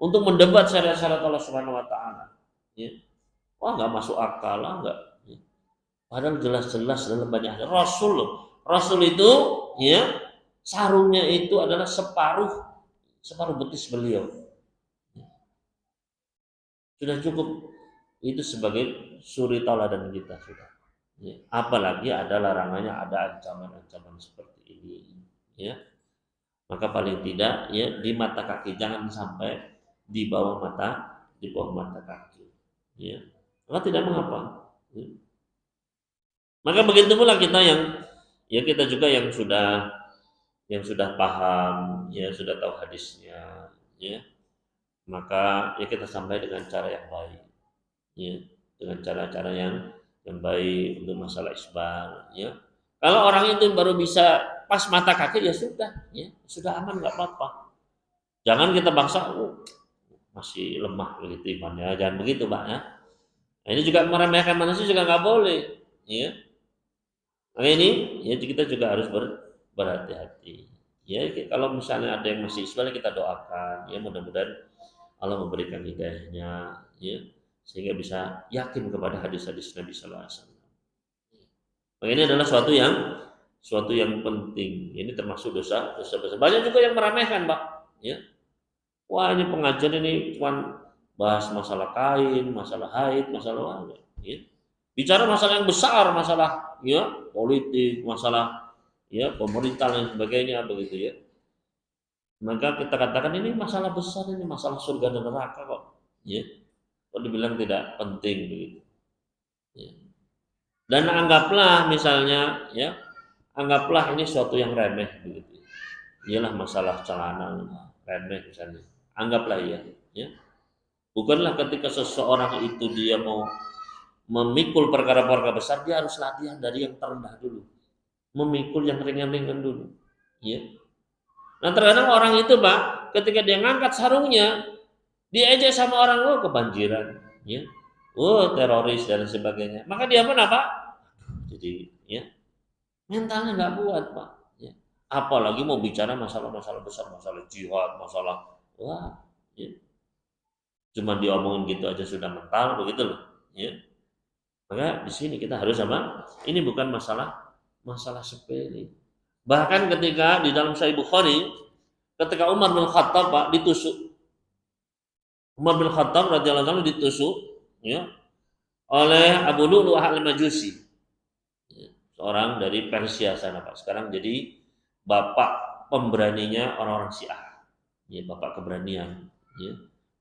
Untuk mendebat syariat-syariat Allah Subhanahu wa taala. Ya. Wah, enggak masuk akal lah, enggak. Ya. Padahal jelas-jelas dalam banyak hadis Rasul itu, ya, sarungnya itu adalah separuh betis beliau. Sudah cukup itu sebagai suri tauladan kita sudah. Ya. Apalagi ada larangannya, ada ancaman-ancaman seperti ini. Ya. Maka paling tidak, ya, di mata kaki jangan sampai di bawah mata kaki. Ya. Maka tidak mengapa. Ya. Maka begitu pula kita kita juga yang sudah paham, ya, sudah tahu hadisnya, ya. Maka ya kita sampaikan dengan cara yang baik, ya, dengan cara-cara yang baik untuk masalah isbal, ya. Kalau orang itu baru bisa pas mata kaki, ya sudah aman, nggak apa-apa. Jangan kita paksa, masih lemah begitu imannya, jangan begitu, Pak, ya. Nah, ini juga meremehkan manusia juga nggak boleh, ya. Nah ini ya kita juga harus berhati-hati. Ya kalau misalnya ada yang masih isbal, kita doakan, ya mudah-mudahan Allah memberikan hidayahnya, ya, sehingga bisa yakin kepada hadis-hadis Nabi Sallallahu Alaihi Wasallam. Nah, ini adalah suatu yang penting. Ini termasuk dosa besar. Banyak juga yang meremehkan, Pak. Ya, wah ini pengajian ini cuma bahas masalah kain, masalah haid, masalah apa? Ya. Bicara masalah yang besar, masalah, ya, politik, masalah, ya, pemerintah dan sebagainya begitu, ya. Maka kita katakan ini masalah besar, ini masalah surga dan neraka kok, ya. Kok dibilang tidak penting begitu. Ya. Dan anggaplah misalnya, ya, anggaplah ini suatu yang remeh begitu. Ialah masalah celana remeh misalnya. Anggaplah ya. Bukanlah ketika seseorang itu dia mau memikul perkara-perkara besar, dia harus latihan dari yang terendah dulu, memikul yang ringan-ringan dulu, ya. Nah terkadang orang itu, Pak, ketika dia ngangkat sarungnya, diejek sama orang, kebanjiran, ya, teroris dan sebagainya, maka dia pun apa? Jadi, ya, mentalnya nggak kuat, Pak, ya. Apalagi mau bicara masalah-masalah besar, masalah jihad, masalah, wah, ya. Cuma diomongin gitu aja sudah mental, begitu loh, ya. Maka di sini kita harus sama, ini bukan masalah sepele. Bahkan ketika di dalam Sahih Bukhari, ketika Umar bin Khattab, Pak, ditusuk. Umar bin Khattab radhiyallahu anhu ditusuk, ya, oleh Abu Lu'lu'ah al-Majusi. Ya, seorang dari Persia sana, Pak. Sekarang jadi bapak pemberaninya orang-orang Syiah. Ya, bapak keberanian, ya.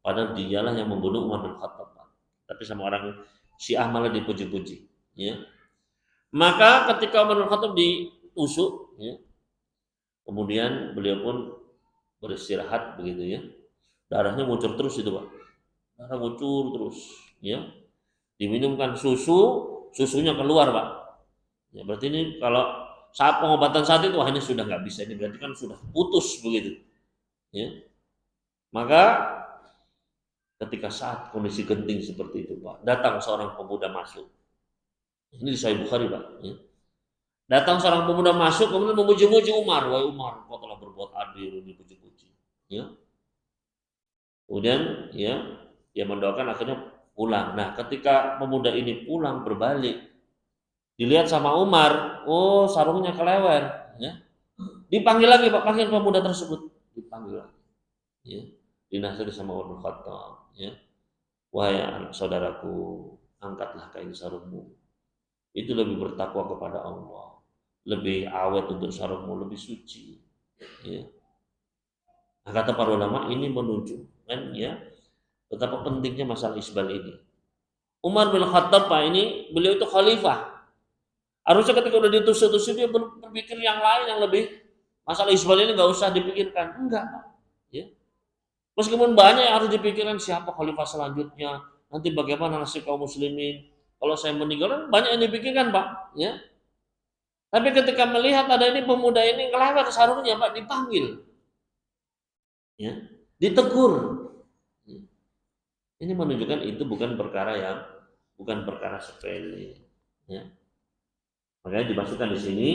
Padahal dialah yang membunuh Umar bin Khattab, Pak. Tapi sama orang Syiah malah dipuji-puji, ya. Maka ketika Umar bin Khattab ditusuk, ya, kemudian beliau pun beristirahat begitu, ya. Darahnya ngucur terus itu, Pak. Darah ngucur terus, ya. Diminumkan susunya keluar, Pak. Ya, berarti ini kalau saat pengobatan saat itu, wah ini sudah nggak bisa, ini berarti kan sudah putus begitu, ya. Maka ketika saat kondisi genting seperti itu, Pak, datang seorang pemuda masuk. Ini di Sahih Bukhari, Pak, ya. Datang seorang pemuda masuk, kemudian memuji-muji Umar. Wahai Umar, kau telah berbuat adil, dipuji-puji, ya. Kemudian, ya, dia mendoakan, akhirnya pulang. Nah, ketika pemuda ini pulang berbalik, dilihat sama Umar, sarungnya kelewer, ya. Dipanggil lagi, Pak, panggil pemuda tersebut, dipanggil lagi, ya. Dinasihati sama Umar bin Khattab, ya. Wahai anak saudaraku, angkatlah kain sarungmu. Itu lebih bertakwa kepada Allah, lebih awet untuk sarungmu, lebih suci, ya. Nah, kata para ulama ini menunjukkan, ya, betapa pentingnya masalah isbal ini. Umar bin Khattab, Pak, ini beliau itu khalifah. Harusnya ketika udah ditusuk-tusuk dia berpikir yang lain yang lebih, masalah isbal ini nggak usah dipikirkan, enggak, Pak, ya. Meskipun banyak yang harus dipikirkan siapa khalifah selanjutnya, nanti bagaimana nasib kaum muslimin. Kalau saya meninggal kan banyak yang dipikirkan, Pak, ya. Tapi ketika melihat ada ini pemuda ini kelewat sarungnya, Pak, dipanggil, ya, ditegur. Ini menunjukkan itu bukan perkara sepele, ya. Makanya dimasukkan di sini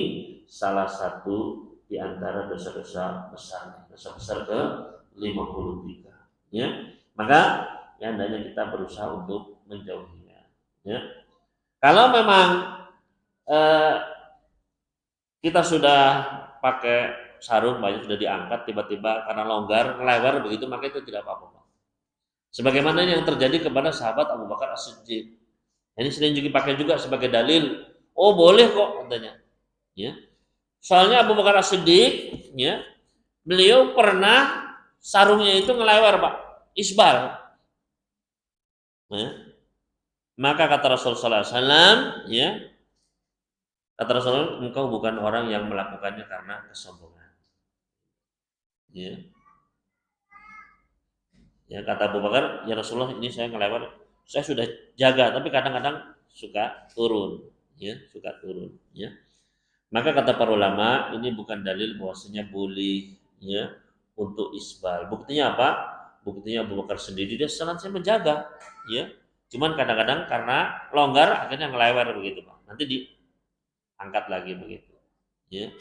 salah satu di antara dosa-dosa besar, dosa besar ke 53. Ya. Maka ya hendaknya kita berusaha untuk menjauhinya. Ya. Kalau memang eh, kita sudah pakai sarung, baju sudah diangkat, tiba-tiba karena longgar, ngelewer begitu, maka itu tidak apa-apa. Sebagaimana yang terjadi kepada sahabat Abu Bakar As-Siddiq. Ini sering dipakai juga sebagai dalil. Oh boleh kok katanya. Ya. Soalnya Abu Bakar As-Siddiq, ya, beliau pernah sarungnya itu ngelewer, Pak, isbal. Ya. Maka kata Rasulullah SAW, ya, kata Rasulullah, engkau bukan orang yang melakukannya karena kesombongan. Ya. Ya, kata Abu Bakar, ya Rasulullah, ini saya ngelewat, saya sudah jaga, tapi kadang-kadang suka turun, ya, suka turun, ya. Maka kata para ulama, ini bukan dalil bahwasanya boleh, ya, untuk isbal. Buktinya apa? Buktinya Abu Bakar sendiri dia senantiasa menjaga, ya. Cuman kadang-kadang karena longgar akhirnya ngelewer begitu, Pak. Nanti diangkat lagi begitu, ya.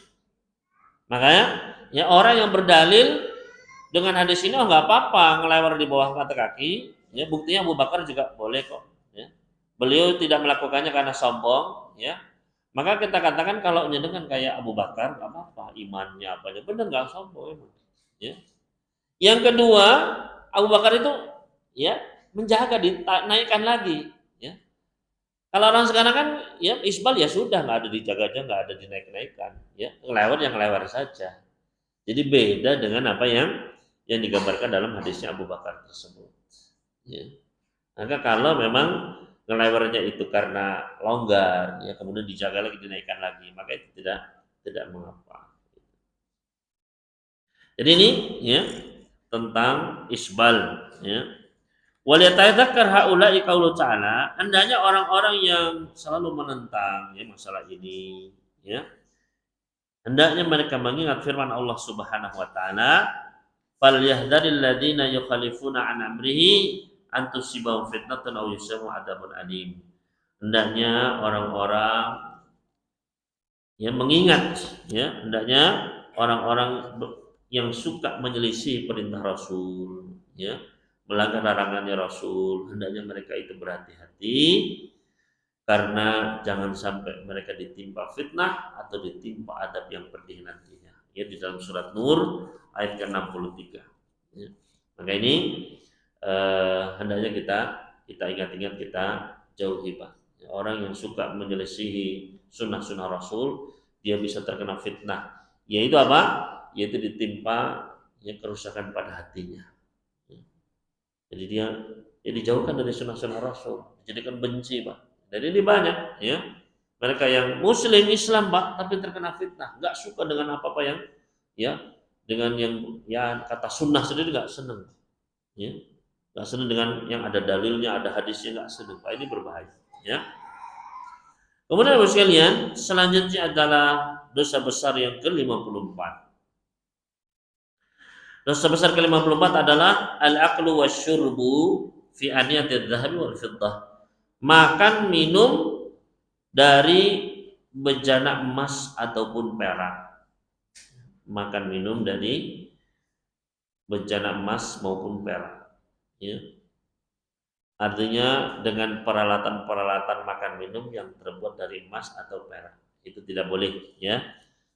Makanya ya orang yang berdalil dengan hadis ini, oh nggak apa-apa ngelewer di bawah mata kaki, ya, buktinya Abu Bakar juga boleh kok, ya. Beliau tidak melakukannya karena sombong, ya. Maka kita katakan kalau dengan kayak Abu Bakar nggak apa-apa, imannya apa aja benar, nggak sombong emang. Ya. Yang kedua, Abu Bakar itu ya menjaga, dinaikkan lagi. Ya. Kalau orang sekarang kan ya isbal ya sudah, nggak ada dijaga-jaga, nggak ada dinaik-naikkan. Ya, ngelewat yang ngelewat saja. Jadi beda dengan apa yang digambarkan dalam hadisnya Abu Bakar tersebut. Ya. Maka kalau memang ngelewarnya itu karena longgar, ya kemudian dijaga lagi, dinaikkan lagi, maka itu tidak mengapa. Jadi ini ya tentang isbal, ya. Wal yatadzakkar haula'i qaulu ta'ala, hendaknya orang-orang yang selalu menentang ya masalah ini, ya. Hendaknya mereka mengingat firman Allah Subhanahu wa taala, falyahdharil ladzina yukhalifuna an amrihi an tusibahum fitnatun aw yusibahum adzabun alim. Hendaknya orang-orang yang mengingat, ya, hendaknya orang-orang yang suka menyelisih perintah Rasul, ya, melanggar larangannya Rasul, hendaknya mereka itu berhati-hati karena jangan sampai mereka ditimpa fitnah atau ditimpa adab yang pedih nantinya. Ya, di dalam surat Nur ayat ke-63. Ya. Maka ini hendaknya kita ingat-ingat, kita jauhi, Pak. Ya, orang yang suka menyelisihi sunnah-sunnah Rasul, dia bisa terkena fitnah. Yaitu apa? Yaitu ditimpa ya kerusakan pada hatinya. Ya. Jadi dia dijauhkan dari sunnah-sunnah Rasul, dijadikan benci, Pak. Dan ini banyak, ya. Mereka yang Muslim Islam, Pak, tapi terkena fitnah, nggak suka dengan apa-apa yang, ya, dengan yang ya kata sunnah sendiri nggak seneng, ya. Nggak senang dengan yang ada dalilnya, ada hadisnya, nggak senang. Pak, ini berbahaya. Ya. Kemudian Bapak sekalian, selanjutnya adalah dosa besar yang ke-54. Dosa besar ke-54 adalah al-aqlu wasyurbu fi aniyatidz dzahabi wal fiddah. Makan minum dari bejana emas ataupun perak. Makan minum dari bejana emas maupun perak. Ya. Artinya dengan peralatan-peralatan makan minum yang terbuat dari emas atau perak. Itu tidak boleh, ya.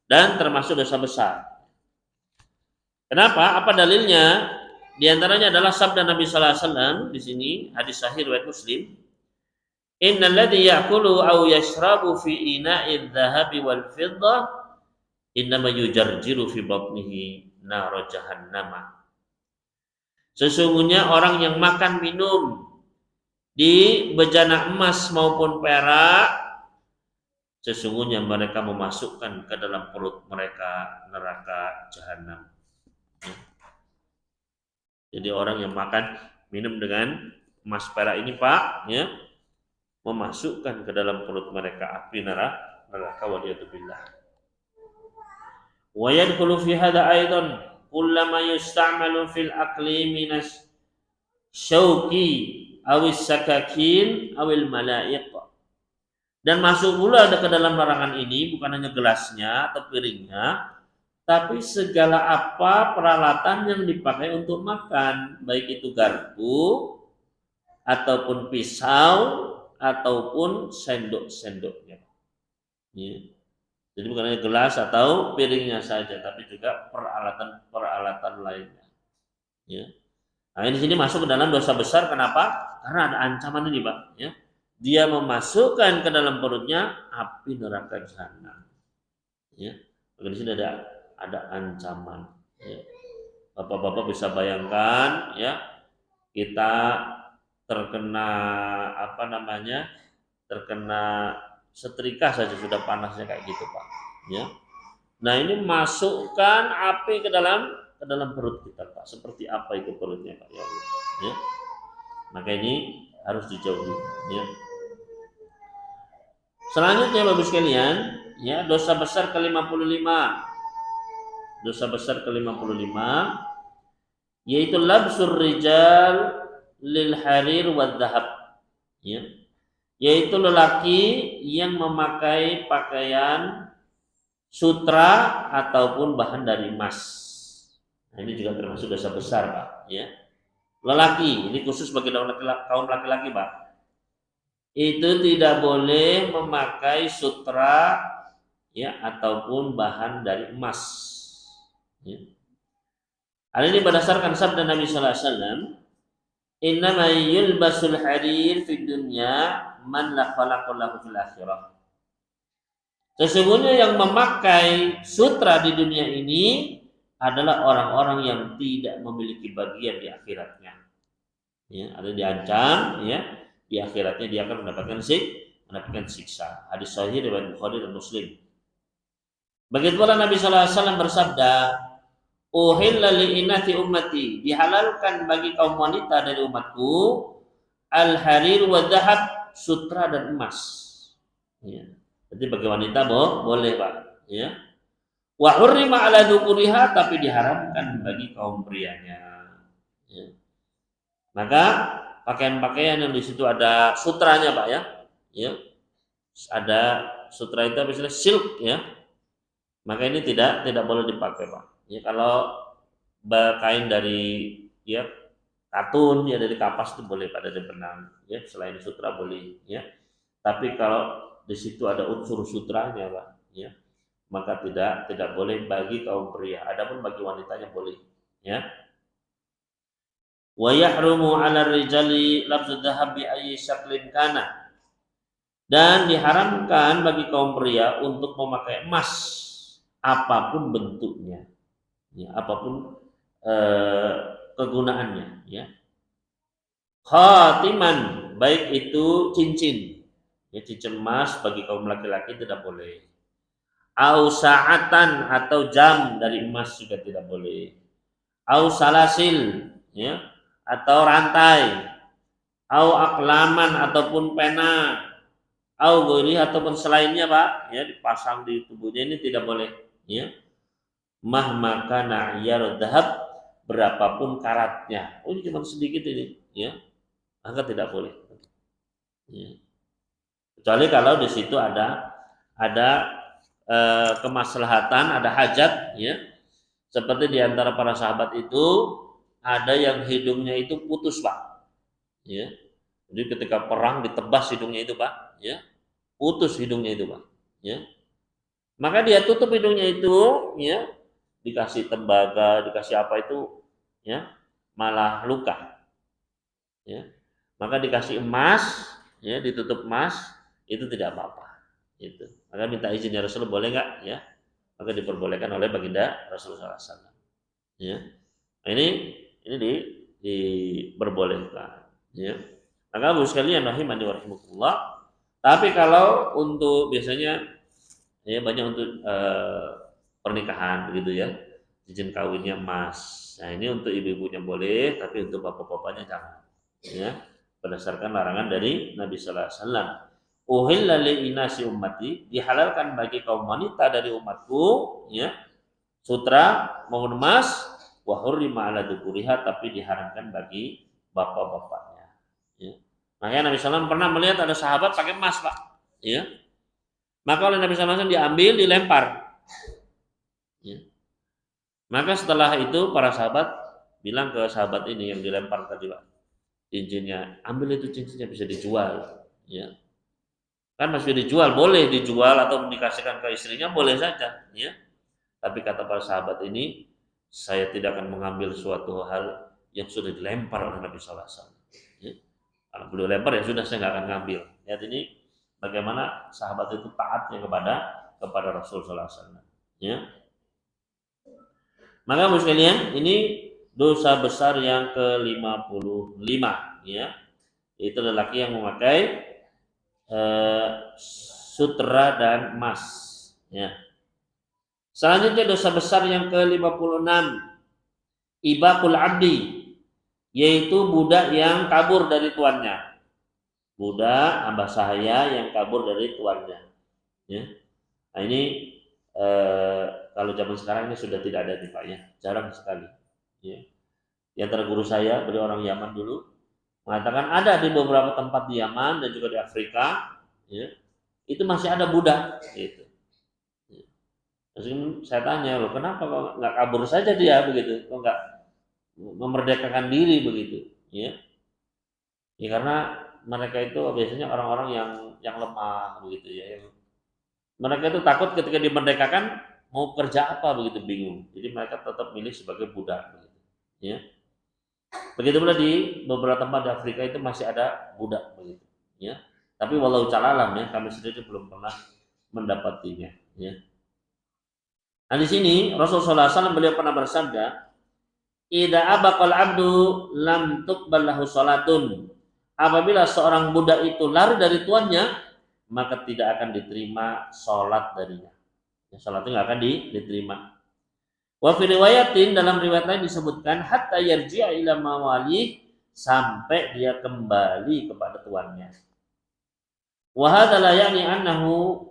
Dan termasuk dosa besar. Kenapa? Apa dalilnya? Di antaranya adalah sabda Nabi sallallahu alaihi wasallam di sini, hadis sahih riwayat Muslim. Innal ladzi ya'kulu aw yashrabu fi ina'idz dzahabi wal fiddah innama yujarjiru fi batnihi nar jahannam. Sesungguhnya orang yang makan minum di bejana emas maupun perak, sesungguhnya mereka memasukkan ke dalam perut mereka neraka jahanam. Jadi orang yang makan minum dengan emas perak ini Pak, ya, memasukkan ke dalam perut mereka api neraka waliyadzubillah. Wa yadkhulu fi hadha aidan kullama yusta'malu fil aqli minas syauqi awis sakakin awil malaiq. Dan masuk pula ada ke dalam larangan ini bukan hanya gelasnya atau piringnya, tapi segala apa peralatan yang dipakai untuk makan, baik itu garpu ataupun pisau ataupun sendok-sendoknya. Ya. Jadi bukan hanya gelas atau piringnya saja, tapi juga peralatan-peralatan lainnya. Ya. Nah, di sini masuk ke dalam dosa besar. Kenapa? Karena ada ancaman ini, Pak. Ya. Dia memasukkan ke dalam perutnya api neraka jahanam. Ya. Di sini ada ancaman. Ya. Bapak-bapak bisa bayangkan, ya, kita terkena terkena setrika saja sudah panasnya kayak gitu Pak. Ya. Nah ini masukkan api ke dalam perut kita Pak. Seperti apa itu perutnya Pak? Ya. Ya. Maka ini harus dijauhi. Ya. Selanjutnya Bapak sekalian, ya, dosa besar ke-55. Dosa besar ke-55 yaitu labsur rijal lil harir wad dhahab. Ya. Yaitu lelaki yang memakai pakaian sutra ataupun bahan dari emas. Nah, ini juga termasuk dosa besar, Pak, ya. Lelaki, ini khusus bagi kaum laki-laki, Pak. Itu tidak boleh memakai sutra, ya, ataupun bahan dari emas. Ya. Hal ini berdasarkan sabda Nabi sallallahu alaihi wasallam, "Innama yulbasul harir fid dunya man la khalaqa lahu fil akhirah." Sesungguhnya yang memakai sutra di dunia ini adalah orang-orang yang tidak memiliki bagian di akhiratnya. Ya, ada diancam, ya, di akhiratnya dia akan mendapatkan siksa. Hadis sahih riwayat Bukhari dan Muslim. Begitu pula Nabi sallallahu alaihi wasallam bersabda, "Uhilla li inati ummati," dihalalkan bagi kaum wanita dari umatku al-harir wa dhahab, sutra dan emas. Ya. Jadi bagi wanita boleh Pak. Ya. Wa hurrima ala dzukuriha, tapi diharamkan bagi kaum prianya. Ya. Maka pakaian-pakaian yang di situ ada sutranya Pak, ya. Ya. Ada sutra itu misalnya silk, ya. Maka ini tidak boleh dipakai Pak. Ya, kalau kain dari, ya, katun, ya, dari kapas itu boleh pada dari benang, ya, selain sutra boleh, ya. Tapi kalau di situ ada unsur sutranya Pak, ya, maka tidak boleh bagi kaum pria. Adapun bagi wanitanya boleh, ya. Wa yahrumu 'ala rijali labzu dhahab bi ayyi syaklin kana. Dan diharamkan bagi kaum pria untuk memakai emas apapun bentuknya. Ya, apapun kegunaannya, ya. Khatiman, baik itu cincin, ya, cincin emas bagi kaum laki-laki tidak boleh. Au sa'atan, atau jam dari emas juga tidak boleh. Au salasil, ya, atau rantai. Au aklaman, ataupun pena. Au ghairi, ataupun selainnya Pak, ya, dipasang di tubuhnya, ini tidak boleh, ya. Mahmaka na'yar dhahab, berapapun karatnya. Oh, ini cuma sedikit ini, ya, maka tidak boleh. Ya. Kecuali kalau di situ ada kemaslahatan, ada hajat, ya. Seperti di antara para sahabat itu ada yang hidungnya itu putus Pak, ya. Jadi ketika perang ditebas hidungnya itu Pak, ya, putus hidungnya itu Pak, ya. Maka dia tutup hidungnya itu, ya, dikasih tembaga, dikasih apa itu, ya, malah luka, ya. Maka dikasih emas, ya, ditutup emas, itu tidak apa-apa, itu. Maka minta izin ya Rasulullah, boleh nggak, ya? Maka diperbolehkan oleh baginda Rasulullah SAW. Ya. Nah, ini diperbolehkan, ya. Maka Bapak sekalian rahimani wa rahimakumullah. Tapi kalau untuk biasanya, ya, banyak untuk pernikahan begitu, ya. cincin kawinnya emas. Nah, ini untuk ibu-ibunya boleh, tapi untuk bapak-bapaknya jangan. Ya, berdasarkan larangan dari Nabi sallallahu alaihi wasallam. Uhilla li inasi ummati, dihalalkan bagi kaum wanita dari umatku, ya, sutra maupun emas, wa hurrima ala dzukuriha, tapi diharamkan bagi bapak-bapaknya. Ya. Makanya Nabi SAW pernah melihat ada sahabat pakai emas, Pak. Ya. Maka oleh Nabi SAW diambil, dilempar. Ya. Maka setelah itu para sahabat bilang ke sahabat ini yang dilempar tadi, Pak, cincinnya, ambil itu cincinnya, bisa dijual. Ya. Kan masih dijual, boleh dijual atau dikasihkan ke istrinya, boleh saja. Ya. Tapi kata para sahabat ini, saya tidak akan mengambil suatu hal yang sudah dilempar oleh Nabi Sallallahu Alaihi Wasallam. Ya. Kalau beliau lempar ya sudah, saya nggak akan ngambil. Lihat ini bagaimana sahabat itu taatnya kepada Rasul Sallallahu Alaihi Wasallam. Ya. Maka Bapak sekalian, ini dosa besar yang ke-55, ya. Itu lelaki yang memakai sutra dan emas, ya. Selanjutnya dosa besar yang ke-56, ibakul abdi, yaitu budak yang kabur dari tuannya. Budak hamba sahaya yang kabur dari tuannya. Ya. Nah ini kalau zaman sekarang ini sudah tidak ada nih Pak ya, jarang sekali. Ya. Di antara guru saya, beliau orang Yaman dulu, mengatakan ada di beberapa tempat di Yaman dan juga di Afrika, ya, itu masih ada budak. Gitu. Terus saya tanya, loh kenapa kok nggak kabur saja dia begitu, kok nggak memerdekakan diri begitu, ya? Ya karena mereka itu biasanya orang-orang yang lemah begitu ya, yang mereka itu takut ketika dimerdekakan mau kerja apa begitu bingung, jadi mereka tetap milih sebagai budak begitu, ya. Begitu pula di beberapa tempat di Afrika itu masih ada budak begitu, ya. Tapi walau calalam ya, kami sendiri belum pernah mendapatinya, ya. Nah di sini Rasulullah SAW beliau pernah bersabda, "Idza abaqal abdu lam tuqbal lahu salatun." Apabila seorang budak itu lari dari tuannya, maka tidak akan diterima salat darinya. Ya, salatnya nggak akan diterima. Wa fi riwayatin, dalam riwayat lain disebutkan hatta yarji'a ila mawali, sampai dia kembali kepada tuannya. Wa hadza la ya'ni annahu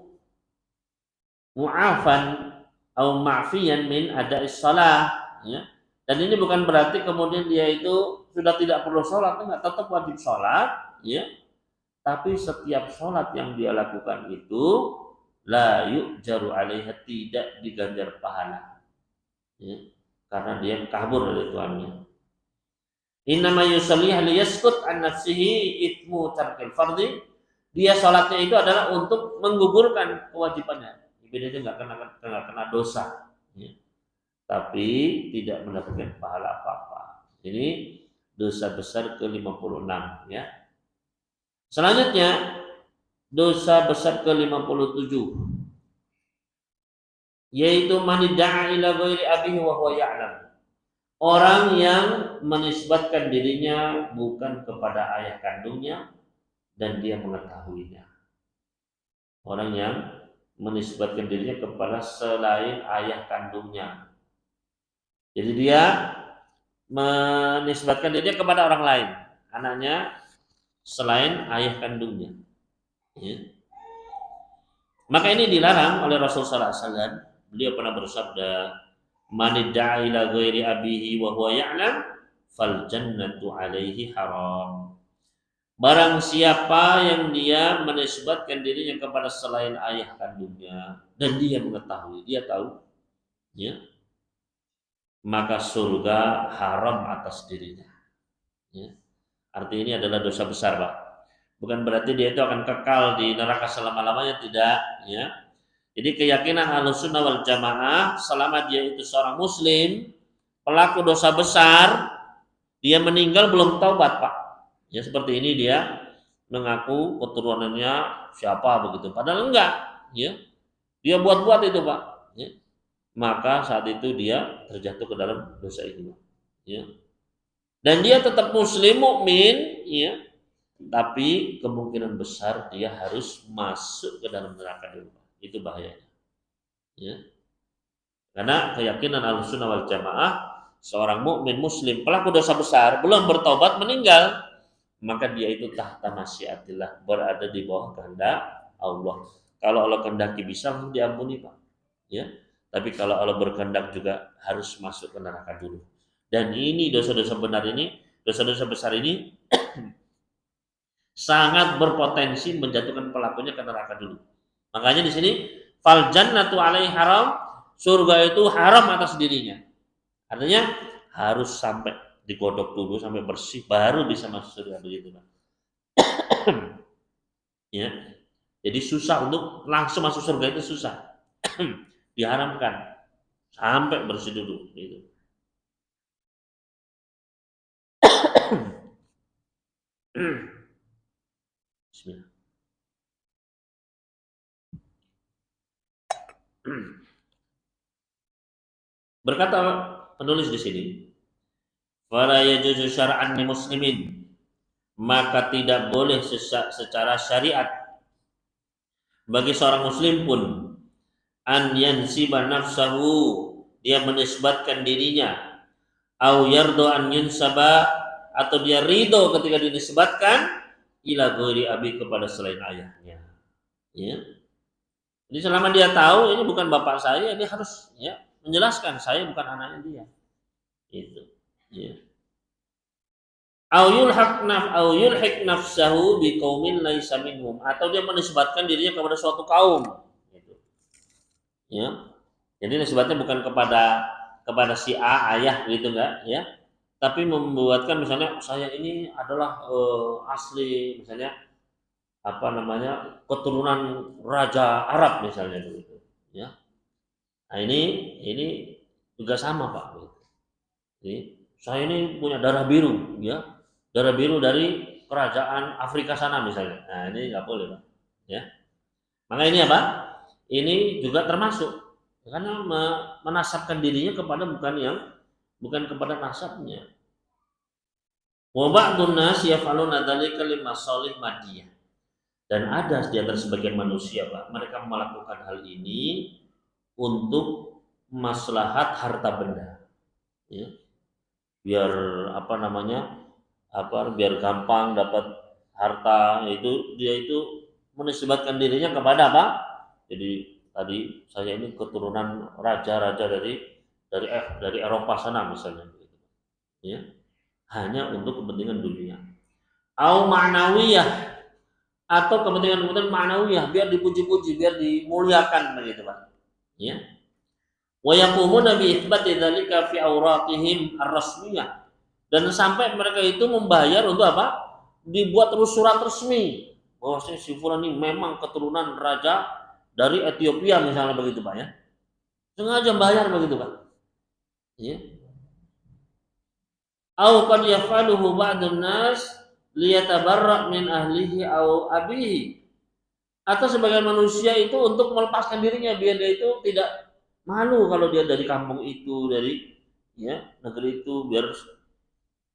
mu'afan atau ma'fiyan min ada'is shalah, ya. Dan ini bukan berarti kemudian dia itu sudah tidak perlu sholat, enggak, tetap wajib sholat, ya. Tapi setiap sholat yang dia lakukan itu la yu'jaru alaiha, tidak diganjar pahala, ya. Karena dia kabur dari tuannya. Innama yusalliha liyaskut an nafsihi itmu tarkil fardhi. Dia sholatnya itu adalah untuk menggugurkan kewajibannya. Bedanya nggak kena dosa, ya. Tapi tidak mendapatkan pahala apa-apa. Ini dosa besar ke-56, ya. Selanjutnya dosa besar ke-57, yaitu manidda'a ila ghairi abihi wa huwa ya'lam. Orang yang menisbatkan dirinya bukan kepada ayah kandungnya dan dia mengetahuinya. Orang yang menisbatkan dirinya kepada selain ayah kandungnya. Jadi dia menisbatkan dirinya kepada orang lain, anaknya selain ayah kandungnya. Ya. Maka ini dilarang oleh Rasulullah SAW. Beliau pernah bersabda, "Man idda'a ila ghairi abihi wa huwa ya'lam, fal jannatu 'alaihi haram." Barang siapa yang dia menisbatkan dirinya kepada selain ayah kandungnya dan dia mengetahui, dia tahu, ya, maka surga haram atas dirinya. Ya. Arti ini adalah dosa besar, Pak. Bukan berarti dia itu akan kekal di neraka selama-lamanya, tidak, ya. Jadi keyakinan Ahlussunnah wal Jamaah, selama dia itu seorang muslim, pelaku dosa besar, dia meninggal belum taubat, Pak. Ya seperti ini dia mengaku keturunannya siapa begitu, padahal enggak, ya. Dia buat-buat itu, Pak. Ya. Maka saat itu dia terjatuh ke dalam dosa ini, ya. Dan dia tetap muslim mukmin, ya. Tapi kemungkinan besar dia harus masuk ke dalam neraka dulu. Itu bahayanya. Ya. Karena keyakinan Ahlussunnah wal Jamaah, seorang mukmin muslim pelaku dosa besar belum bertobat meninggal, maka dia itu tahta masyiatillah, berada di bawah kehendak Allah. Kalau Allah kehendaki bisa langsung diampuni, Pak. Ya. Tapi kalau Allah berkehendak juga harus masuk ke neraka dulu. Dan ini dosa-dosa benar ini, dosa-dosa besar ini sangat berpotensi menjatuhkan pelakunya ke neraka dulu. Makanya di sini fal jannatu alaihi haram, surga itu haram atas dirinya. Artinya harus sampai digodok dulu sampai bersih baru bisa masuk surga begitu, Pak. Ya. Jadi susah untuk langsung masuk surga itu susah. Diharamkan sampai bersih dulu gitu. Bismillah. Berkata penulis di sini, "Fala yajuzu syar'an li muslimin." Maka tidak boleh secara syariat bagi seorang muslim pun an yansiba nafsahu, dia menisbatkan dirinya, au yardo an yunsaba, atau dia ridho ketika dinisbatkan ila ghairi abi, kepada selain ayahnya. Ya. Jadi selama dia tahu ini bukan bapak saya, dia harus ya menjelaskan saya bukan anaknya dia. Itu. Ya. Au yulhik nafsahu biqaumin laisa minhum, atau dia menisbatkan dirinya kepada suatu kaum. Gitu. Ya. Jadi nisbatnya bukan kepada si A ayah gitu enggak, ya. Tapi membuatkan misalnya saya ini adalah asli misalnya apa namanya keturunan raja Arab misalnya begitu, ya. Nah ini juga sama Pak. Jadi saya ini punya darah biru, ya, darah biru dari kerajaan Afrika sana misalnya. Nah ini nggak boleh Pak, ya. Maka ini apa? Ini juga termasuk karena menasabkan dirinya kepada bukan kepada nasabnya. Wa ba'dun nas yaf'aluna dzalika limasalih madiyah. Dan ada di antara sebagian manusia, Pak, mereka melakukan hal ini untuk maslahat harta benda. Ya. Biar apa namanya? Biar gampang dapat harta, itu dia itu menisbatkan dirinya kepada apa? Jadi tadi saya ini keturunan raja-raja dari Eropa sana misalnya gitu. Ya. Hanya untuk kepentingan dunia. Au ma'nawiyah, atau kepentingan-kepentingan ma'nawiyah, biar dipuji-puji, biar dimuliakan begitu, Pak. Ya. Wa yaqumuna bi itsbati dzalika fi awraqihim ar-rasmiyah. Dan sampai mereka itu membayar untuk apa? Dibuat terus surat resmi bahwa si fulan ini memang keturunan raja dari Ethiopia misalnya begitu, Pak, ya. Sengaja bayar begitu, Pak. Ya. Au qad yafaluhu ba'dun nas liyatabarra min ahlihi au abihi, atau sebagian manusia itu untuk melepaskan dirinya biar dia itu tidak malu kalau dia dari kampung itu, dari ya negeri itu, biar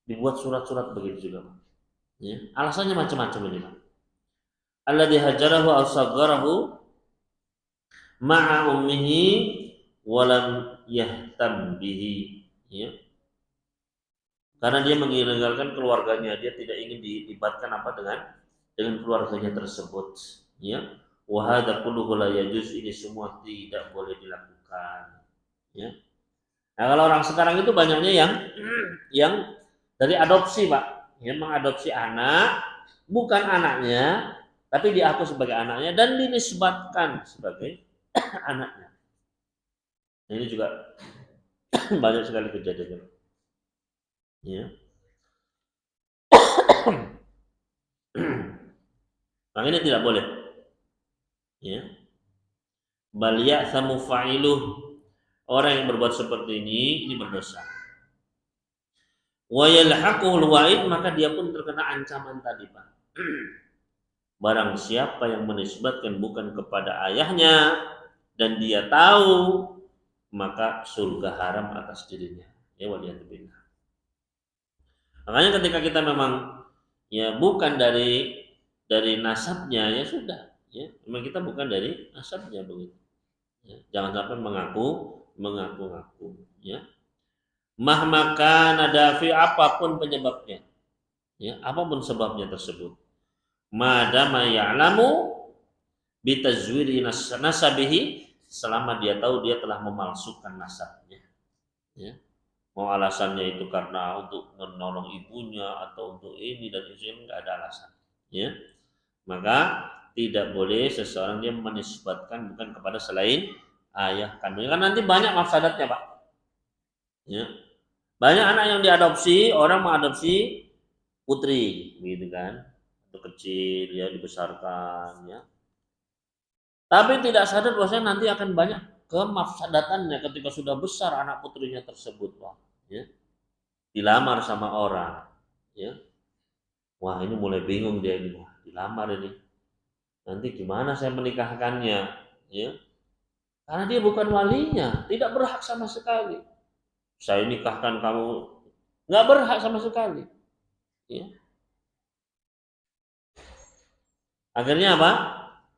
dibuat surat-surat begitu juga. Ya. Alasannya macam-macam ini, Pak. Alladzi hajarahu aw sagharahu ma'a ummihi walam yahtam bihi. Ya. Karena dia meninggalkan keluarganya, dia tidak ingin dilibatkan apa dengan keluarganya tersebut, ya. Wa hadza kulluhu la yajuz, ini semua tidak boleh dilakukan, ya. Nah, kalau orang sekarang itu banyaknya yang dari adopsi, Pak, yang mengadopsi anak bukan anaknya tapi diaku sebagai anaknya dan dinisbatkan sebagai anaknya. Nah, ini juga banyak sekali kejadian, ya. Nah, ini tidak boleh, ya. Bal ya'samu fa'iluh, orang yang berbuat seperti ini berdosa. Wa yalhaquhul wa'id, maka dia pun terkena ancaman tadi, Pak. Barang siapa yang menisbatkan bukan kepada ayahnya dan dia tahu, maka surga haram atas dirinya. Ya waliyadzubillah. Makanya ketika kita memang ya bukan dari nasabnya, ya sudah, ya memang kita bukan dari nasabnya begitu, Ya, jangan sampai mengaku-ngaku, ya. Mahmaka nadafi apapun penyebabnya, ya, apapun sebabnya tersebut. Madama ya'lamu bitazwiri nasabihi, selama dia tahu dia telah memalsukan nasabnya, ya. Mau alasannya itu karena untuk menolong ibunya atau untuk ini dan itu, nggak ada alasan, ya. Maka tidak boleh seseorang dia menisbatkan bukan kepada selain ayah kandungnya, kan nanti banyak mafsadatnya, Pak, ya. Banyak anak yang diadopsi, orang mengadopsi putri gitu kan, untuk kecil ya dibesarkan, ya, tapi tidak sadar bahwasanya nanti akan banyak kemafsadatannya ketika sudah besar anak putrinya tersebut, Pak, ya, dilamar sama orang, ya. Wah, ini mulai bingung dia ini, wah, dilamar ini, nanti gimana saya menikahkannya, ya, karena dia bukan walinya, tidak berhak sama sekali. Saya nikahkan kamu, nggak berhak sama sekali, ya. Akhirnya apa?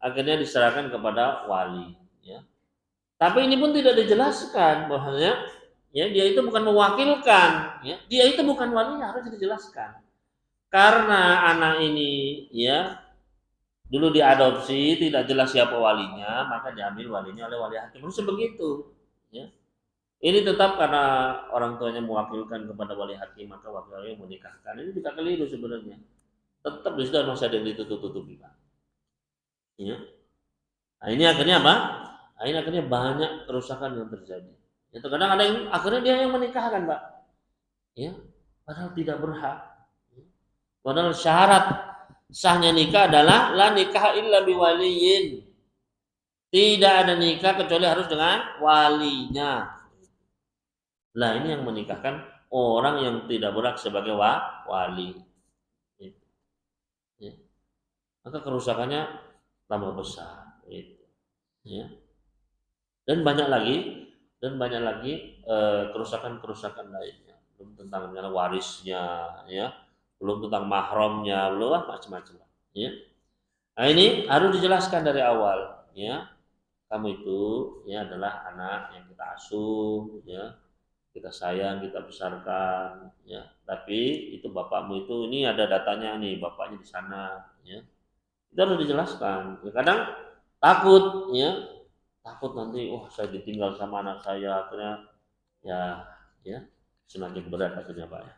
Akhirnya diserahkan kepada wali, ya. Tapi ini pun tidak dijelaskan bahwasanya, ya, dia itu bukan mewakilkan, ya. Dia itu bukan walinya, harus dijelaskan. Karena anak ini, ya, dulu diadopsi, tidak jelas siapa walinya, maka diambil walinya oleh wali hakim. Harus begitu, ya. Ini tetap karena orang tuanya mewakilkan kepada wali hakim, maka wakilnya menikahkan. Ini tidak keliru sebenarnya. Tetap di situ masih ada yang ditutup-tutupi, Pak. Ya. Nah, ini akhirnya apa? Nah, ini akhirnya banyak kerusakan yang terjadi. Ya, terkadang ada yang akhirnya dia yang menikahkan, Pak. Ya, padahal tidak berhak. Padahal syarat sahnya nikah adalah la nikah illa biwaliyin. Tidak ada nikah kecuali harus dengan walinya. Lah ini yang menikahkan orang yang tidak berhak sebagai wali. Ya. Maka kerusakannya tambah besar. Gitu. Ya. Dan banyak lagi kerusakan-kerusakan lainnya. Belum tentang warisnya, ya, belum tentang mahramnya, belum macam-macam, ya. Nah, ini harus dijelaskan dari awal, ya. Kamu itu, ya, adalah anak yang kita asuh, ya, kita sayang, kita besarkan, ya. Tapi itu bapakmu itu, ini ada datanya nih, bapaknya di sana, ya. Itu harus dijelaskan. Ya, kadang takut, ya, takut nanti, wah, saya ditinggal sama anak saya, akhirnya, ya, ya, semakin berat akhirnya, Pak, ya.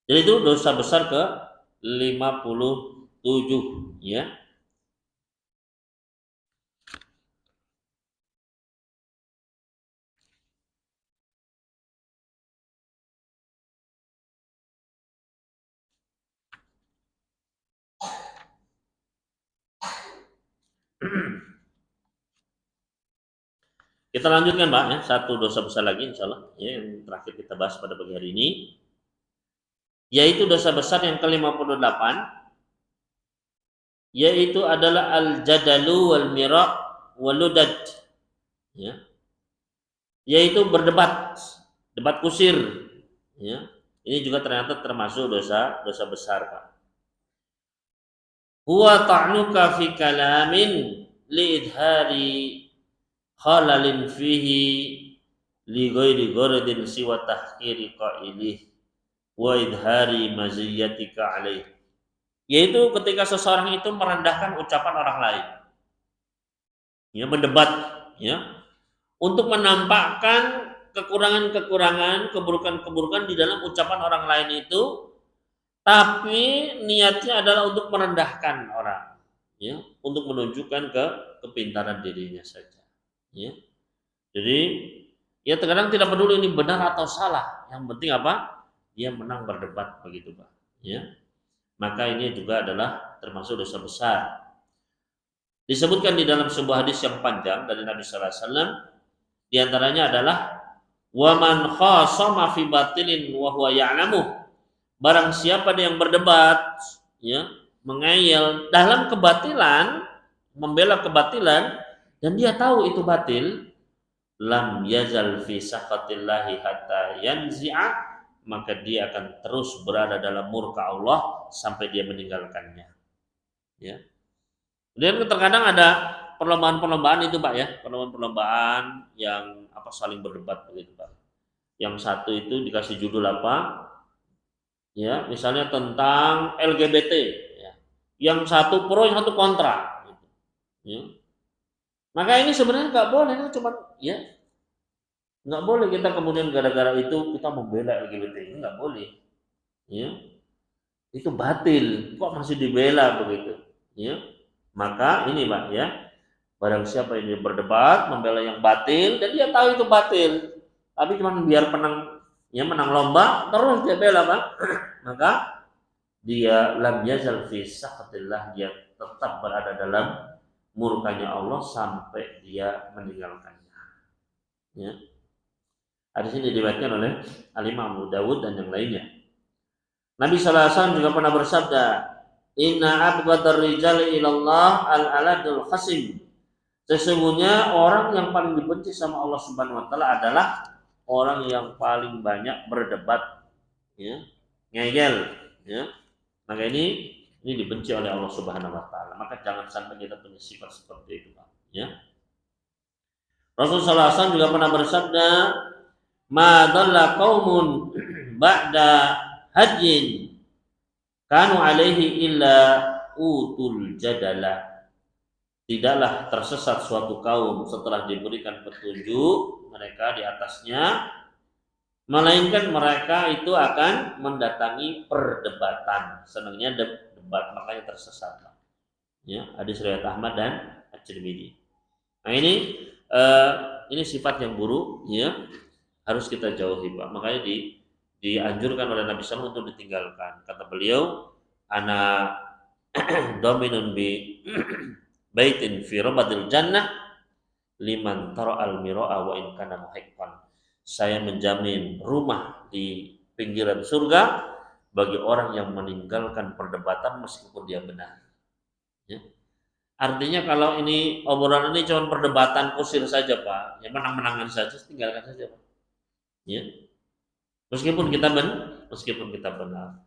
Jadi itu dosa besar ke 57, ya. Kita lanjutkan, Pak, ya, satu dosa besar lagi insya Allah, ya, yang terakhir kita bahas pada pagi hari ini, yaitu dosa besar yang ke-58, yaitu adalah al-jadalu wal mira' waludad, ya, yaitu berdebat, debat kusir, ya. Ini juga ternyata termasuk dosa besar, Pak. Huwa ta'nuka fi kalamin li idhari khalalin fihi li ghairi gharadin siwa tahqiri qailih wa idhari maziyatika alaih. Yaitu ketika seseorang itu merendahkan ucapan orang lain, ya, mendebat, ya, untuk menampakkan kekurangan-kekurangan, keburukan-keburukan di dalam ucapan orang lain itu, tapi niatnya adalah untuk merendahkan orang, ya, untuk menunjukkan kepintaran dirinya saja, ya. Jadi, ya, terkadang tidak peduli ini benar atau salah, yang penting apa? Dia menang berdebat begitu, Pak, ya. Maka ini juga adalah termasuk dosa besar. Disebutkan di dalam sebuah hadis yang panjang dari Nabi sallallahu alaihi wasallam, di antaranya adalah wa man khasama fi batilin wa huwa ya'lamu. Barang siapa yang berdebat, ya, mengayal dalam kebatilan, membela kebatilan dan dia tahu itu batil, lam yazal fi sakhatillahi hatta yanzi'a, maka dia akan terus berada dalam murka Allah sampai dia meninggalkannya, ya. Dan terkadang ada perlombaan-perlombaan itu Pak ya, perlombaan-perlombaan yang apa saling berdebat begitu Pak. Yang satu itu dikasih judul apa? Ya, misalnya tentang LGBT ya. Yang satu pro, yang satu kontra gitu. Ya. Maka ini sebenarnya nggak boleh, itu cuma ya nggak boleh kita kemudian gara-gara itu kita membela LGBT, ini nggak boleh. Ya, itu batil. Kok masih dibela begitu? Ya, maka ini Pak ya, barang siapa ini berdebat membela yang batil dan dia tahu itu batil, tapi cuma biar menang ya menang lomba terus dia bela Pak, maka dia lam yazal fi sakhatillah, dia tetap berada dalam murkanya Allah sampai dia meninggalkannya. Ya. Hadis ini diriwayatkan oleh Al-Imam Abu Dawud dan yang lainnya. Nabi sallallahu alaihi wasallam juga pernah bersabda, "Inna abghadar rijali ilallah al-aladul khasim." Sesungguhnya orang yang paling dibenci sama Allah Subhanahu wa taala adalah orang yang paling banyak berdebat, ya, ngeyel, ya. Maka ini dibenci oleh Allah Subhanahu wa taala. Maka jangan sampai kita punya sifat seperti itu, Pak, ya. Rasulullah SAW juga pernah bersabda, "Ma dhalla qaumun ba'da hajjin kanu alaihi illa utul jadala." Tidaklah tersesat suatu kaum setelah diberikan petunjuk mereka di atasnya, melainkan mereka itu akan mendatangi perdebatan. Senangnya debat, makanya tersesat. Ya, hadis riwayat Ahmad dan At-Tirmidzi. Nah ini sifat yang buruk, ya, harus kita jauhi Pak. Makanya dianjurkan oleh Nabi SAW untuk ditinggalkan. Kata beliau, ana dominun bi baitin fi rabadil jannah liman tara'al mira'a wa in kana muhiqqan. Saya menjamin rumah di pinggiran surga bagi orang yang meninggalkan perdebatan meskipun dia benar. Ya. Artinya kalau ini obrolan ini cuma perdebatan kusir saja Pak, ya menang-menangan saja, tinggalkan saja Pak. Ya. Meskipun kita benar.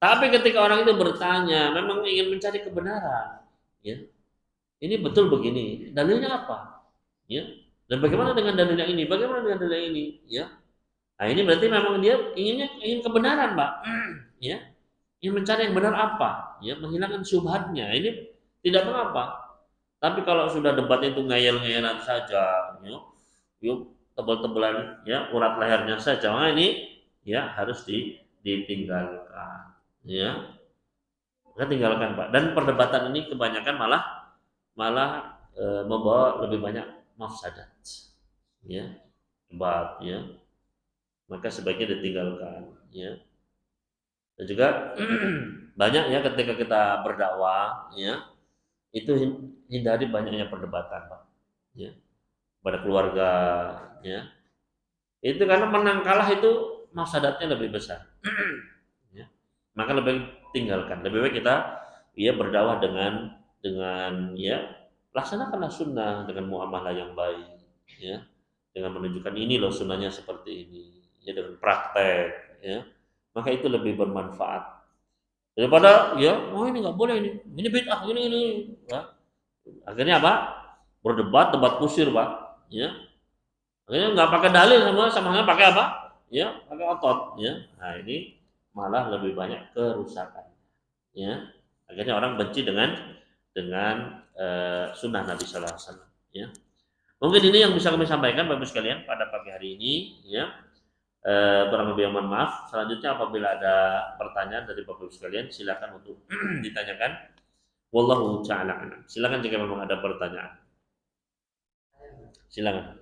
Tapi ketika orang itu bertanya, memang ingin mencari kebenaran, ya. Ini betul begini, dalilnya apa? Ya. Dan bagaimana dengan dalil yang ini? Bagaimana dengan dalil yang ini? Ya. Nah, ini berarti memang dia ingin kebenaran, Pak. Ya. Ingin mencari yang benar apa? Ya, menghilangkan syubhatnya. Ini tidak mengapa. Tapi kalau sudah debat itu ngayal-ngayalan saja, ya, yuk tebal-tebalan, ya, urat lehernya saja. Nah, ini ya harus ditinggalkan. Ya. Kita tinggalkan, Pak. Dan perdebatan ini kebanyakan malah membawa lebih banyak mafsadat, ya, debat, ya, maka sebaiknya ditinggalkan, ya. Dan juga banyak ya ketika kita berdakwah, ya, itu hindari banyaknya perdebatan Pak, ya, pada keluarga, ya, itu karena menang kalah itu mafsadatnya lebih besar. Ya. Maka lebih tinggalkan, lebih baik kita ya berdakwah dengan ya laksanakanlah sunnah dengan muamalah yang baik, ya, dengan menunjukkan ini loh sunnahnya seperti ini, ya, dengan praktek, ya, maka itu lebih bermanfaat daripada ya oh ini nggak boleh ini bid'ah ini ya. Akhirnya apa, debat kusir Pak, ya, akhirnya nggak pakai dalil, sama pakai apa, ya, pakai otot, ya. Nah ini malah lebih banyak kerusakan, ya, akhirnya orang benci dengan sunnah Nabi Sallallahu Alaihi Wasallam, ya. Mungkin ini yang bisa kami sampaikan Bapak sekalian pada pagi hari ini, ya. Kurang lebih mohon maaf. Selanjutnya apabila ada pertanyaan dari Bapak sekalian silakan untuk ditanyakan. Wallahu ta'ala a'lam. Silakan jika memang ada pertanyaan. Silakan.